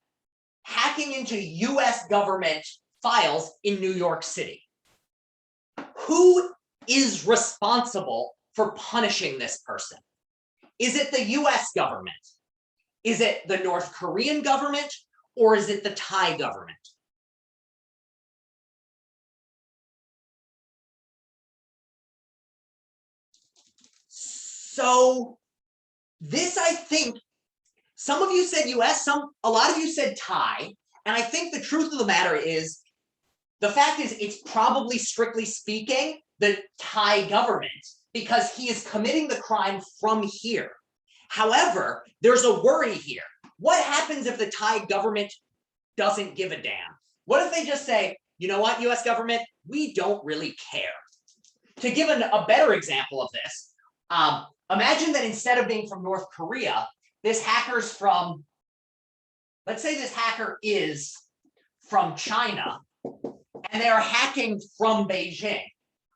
hacking into US government files in New York City. Who is responsible for punishing this person? Is it the US government? Is it the North Korean government? Or is it the Thai government? So this, I think, some of you said US, a lot of you said Thai, and I think the truth of the matter is, the fact is it's probably, strictly speaking, the Thai government, because he is committing the crime from here. However, there's a worry here. What happens if the Thai government doesn't give a damn? What if they just say, you know what, US government, we don't really care? To give a better example of this, imagine that instead of being from North Korea, this hacker's from, let's say this hacker is from China, and they are hacking from Beijing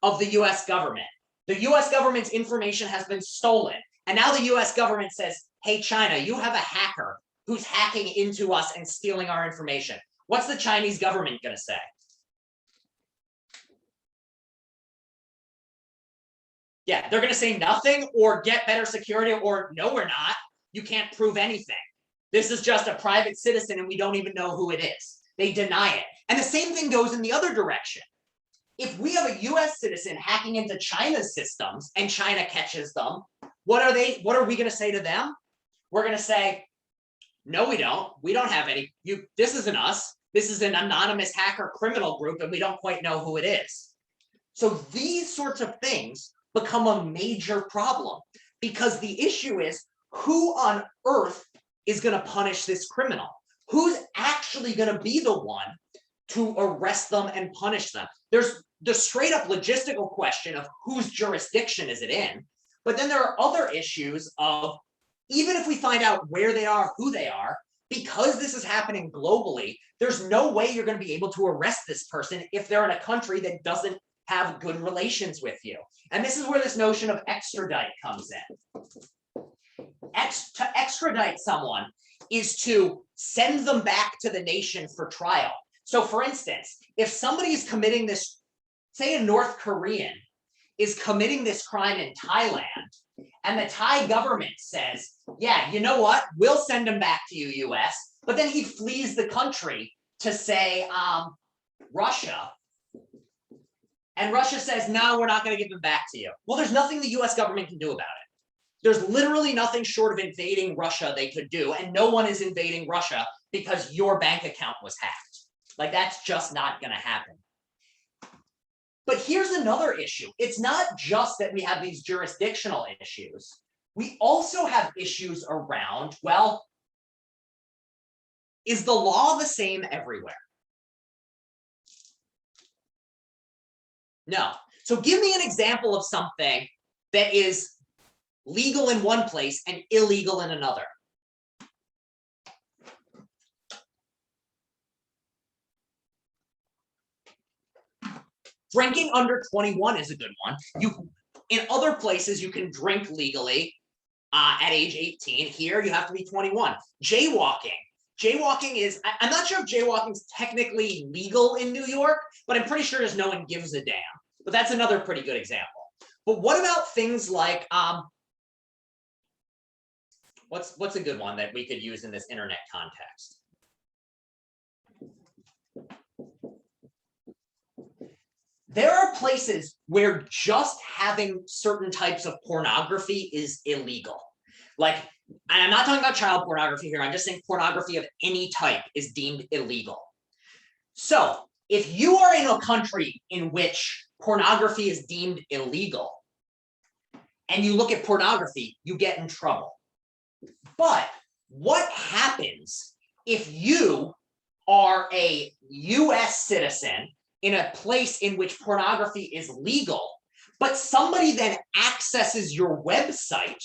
of the US government. The US government's information has been stolen. And now the US government says, hey, China, you have a hacker who's hacking into us and stealing our information. What's the Chinese government going to say? Yeah, they're going to say nothing or get better security or no, we're not. You can't prove anything. This is just a private citizen and we don't even know who it is. They deny it. And the same thing goes in the other direction. If we have a US citizen hacking into China's systems and China catches them, what are we going to say to them? We're going to say, no, we don't. We don't have any. This isn't us. This is an anonymous hacker criminal group and we don't quite know who it is. So these sorts of things become a major problem because the issue is, who on earth is going to punish this criminal? Who's actually going to be the one to arrest them and punish them? There's the straight up logistical question of whose jurisdiction is it in, but then there are other issues of, even if we find out where they are, who they are, because this is happening globally, there's no way you're going to be able to arrest this person if they're in a country that doesn't have good relations with you. And this is where this notion of extradite comes in. To extradite someone is to send them back to the nation for trial. So for instance, if somebody is committing this, say a North Korean is committing this crime in Thailand, and the Thai government says, yeah, you know what, we'll send him back to you, US, but then he flees the country to, say, Russia, and Russia says, no, we're not going to give him back to you. Well, there's nothing the US government can do about it. There's literally nothing short of invading Russia they could do, and no one is invading Russia because your bank account was hacked. Like, that's just not going to happen. But here's another issue. It's not just that we have these jurisdictional issues. We also have issues around, well, is the law the same everywhere? No. So give me an example of something that is legal in one place and illegal in another. Drinking under 21 is a good one. In other places, you can drink legally at age 18. Here, you have to be 21. Jaywalking. Jaywalking is, I'm not sure if jaywalking is technically legal in New York, but I'm pretty sure no one gives a damn. But that's another pretty good example. But what about things like, what's a good one that we could use in this internet context? There are places where just having certain types of pornography is illegal. Like, and I'm not talking about child pornography here, I'm just saying pornography of any type is deemed illegal. So if you are in a country in which pornography is deemed illegal, and you look at pornography, you get in trouble. But what happens if you are a US citizen in a place in which pornography is legal, but somebody then accesses your website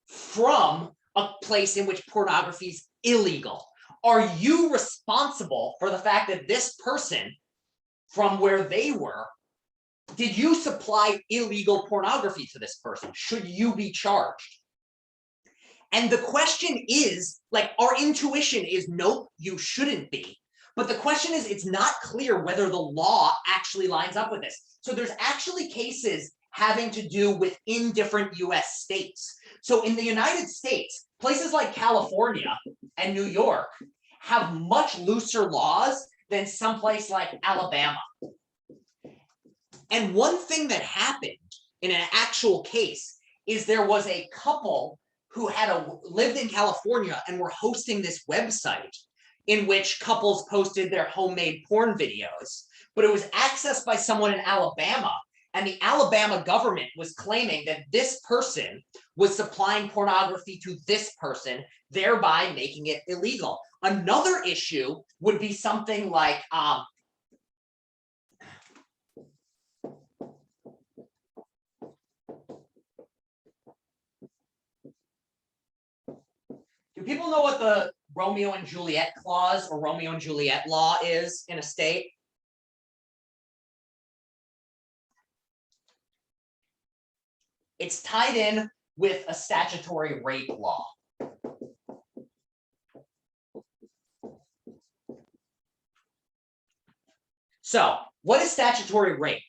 from a place in which pornography is illegal? Are you responsible for the fact that this person, from where they were, did you supply illegal pornography to this person? Should you be charged? And the question is, like, our intuition is, nope, you shouldn't be. But the question is, it's not clear whether the law actually lines up with this. So there's actually cases having to do within different US states. So in the United States, places like California and New York have much looser laws than someplace like Alabama. And one thing that happened in an actual case is there was a couple who had lived in California and were hosting this website in which couples posted their homemade porn videos, but it was accessed by someone in Alabama, and the Alabama government was claiming that this person was supplying pornography to this person, thereby making it illegal. Another issue would be something like, do people know what the Romeo and Juliet clause or Romeo and Juliet law is in a state? It's tied in with a statutory rape law. So, what is statutory rape?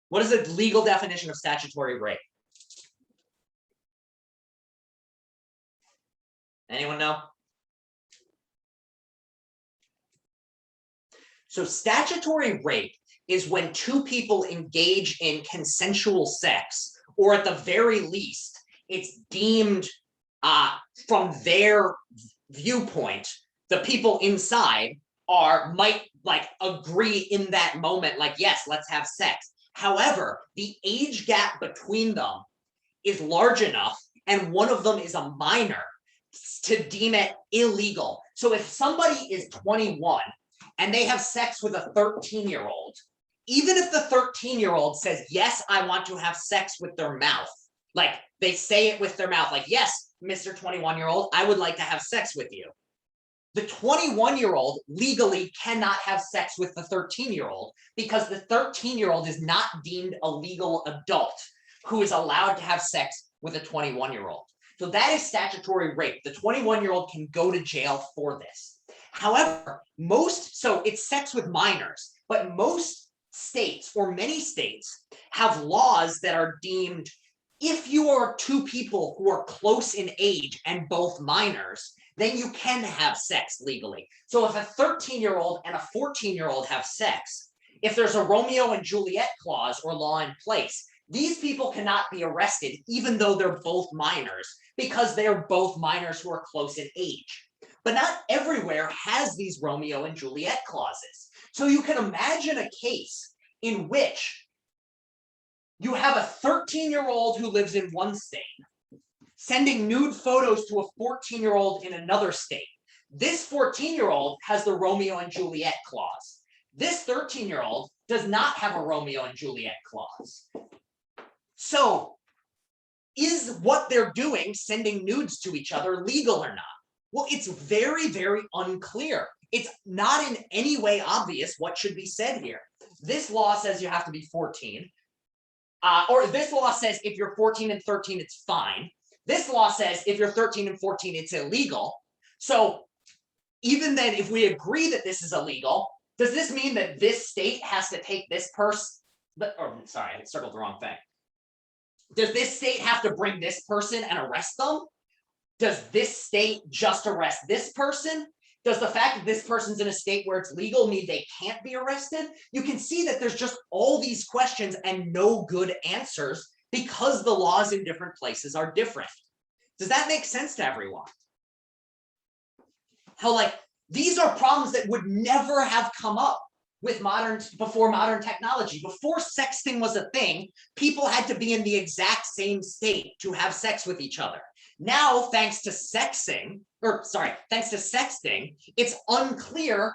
What is the legal definition of statutory rape? Anyone know? So statutory rape is when two people engage in consensual sex, or at the very least, it's deemed from their viewpoint, the people inside might like agree in that moment, like, yes, let's have sex. However, the age gap between them is large enough, and one of them is a minor, to deem it illegal. So if somebody is 21 and they have sex with a 13-year-old, even if the 13-year-old says, yes, I want to have sex with their mouth, like they say it with their mouth, like, yes, Mr. 21-year-old, I would like to have sex with you. The 21-year-old legally cannot have sex with the 13-year-old because the 13-year-old is not deemed a legal adult who is allowed to have sex with a 21-year-old. So that is statutory rape. The 21-year-old can go to jail for this. However, so it's sex with minors, but most states or many states have laws that are deemed, if you are two people who are close in age and both minors, then you can have sex legally. So if a 13-year-old and a 14-year-old have sex, if there's a Romeo and Juliet clause or law in place, these people cannot be arrested even though they're both minors, because they're both minors who are close in age. But not everywhere has these Romeo and Juliet clauses. So you can imagine a case in which you have a 13-year-old who lives in one state, sending nude photos to a 14-year-old in another state. This 14-year-old has the Romeo and Juliet clause. This 13-year-old does not have a Romeo and Juliet clause. So is what they're doing, sending nudes to each other, legal or not? Well, it's very, very unclear. It's not in any way obvious what should be said here. This law says you have to be 14. or this law says if you're 14 and 13, it's fine. This law says if you're 13 and 14, it's illegal. So even then, if we agree that this is illegal, does this mean that this state has to take this person? Or sorry, I circled the wrong thing. Does this state have to bring this person and arrest them? Does this state just arrest this person? Does the fact that this person's in a state where it's legal mean they can't be arrested? You can see that there's just all these questions and no good answers because the laws in different places are different. Does that make sense to everyone? How like these are problems that would never have come up with before modern technology. Before sexting was a thing, people had to be in the exact same state to have sex with each other. Now, thanks to sexting, it's unclear.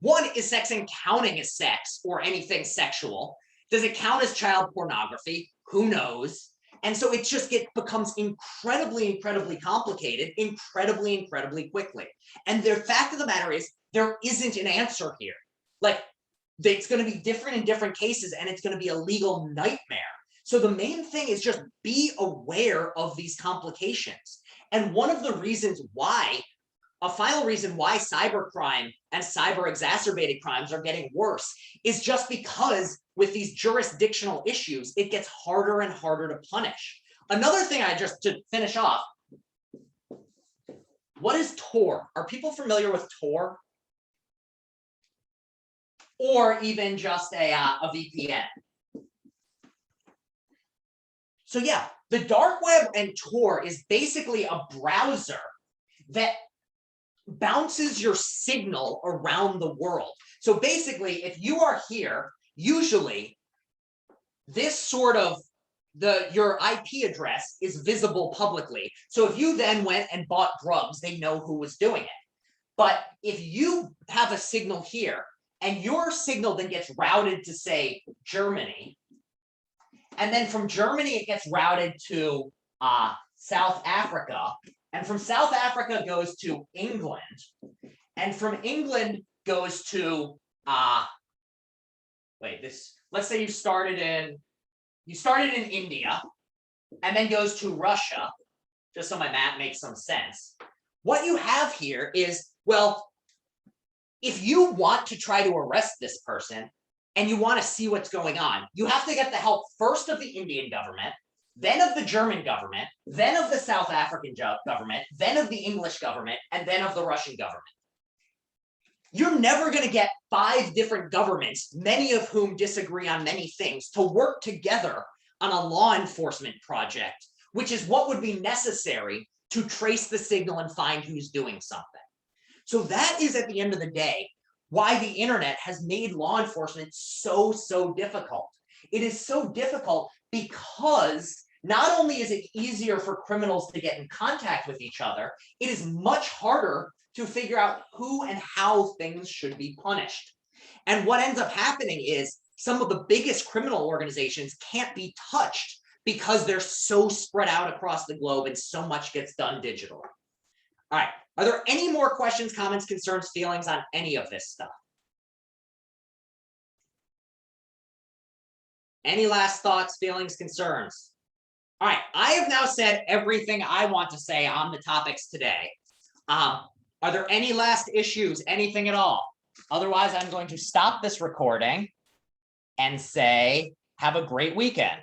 One, is sexting counting as sex or anything sexual? Does it count as child pornography? Who knows? And so it just becomes incredibly complicated, incredibly quickly. And the fact of the matter is, there isn't an answer here. Like, it's going to be different in different cases, and it's going to be a legal nightmare. So the main thing is just be aware of these complications. And one of the reasons why, a final reason why cybercrime and cyber exacerbated crimes are getting worse is just because with these jurisdictional issues, it gets harder and harder to punish. Another thing to finish off, what is Tor? Are people familiar with Tor? Or even just a VPN? So yeah, the dark web and Tor is basically a browser that bounces your signal around the world. So basically, if you are here, usually this sort of your IP address is visible publicly. So if you then went and bought drugs, they know who was doing it. But if you have a signal here and your signal then gets routed to, say, Germany, and then from Germany, it gets routed to South Africa. And from South Africa goes to England. And from England goes to, let's say you started in India and then goes to Russia, just so my map makes some sense. What you have here is, well, if you want to try to arrest this person, and you want to see what's going on, you have to get the help first of the Indian government, then of the German government, then of the South African government, then of the English government, and then of the Russian government. You're never going to get 5 different governments, many of whom disagree on many things, to work together on a law enforcement project, which is what would be necessary to trace the signal and find who's doing something. So that is, at the end of the day, why the internet has made law enforcement so difficult. It is so difficult because not only is it easier for criminals to get in contact with each other, it is much harder to figure out who and how things should be punished. And what ends up happening is some of the biggest criminal organizations can't be touched because they're so spread out across the globe and so much gets done digitally. All right. Are there any more questions, comments, concerns, feelings on any of this stuff? Any last thoughts, feelings, concerns? All right, I have now said everything I want to say on the topics today. Are there any last issues, anything at all? Otherwise, I'm going to stop this recording and say, have a great weekend.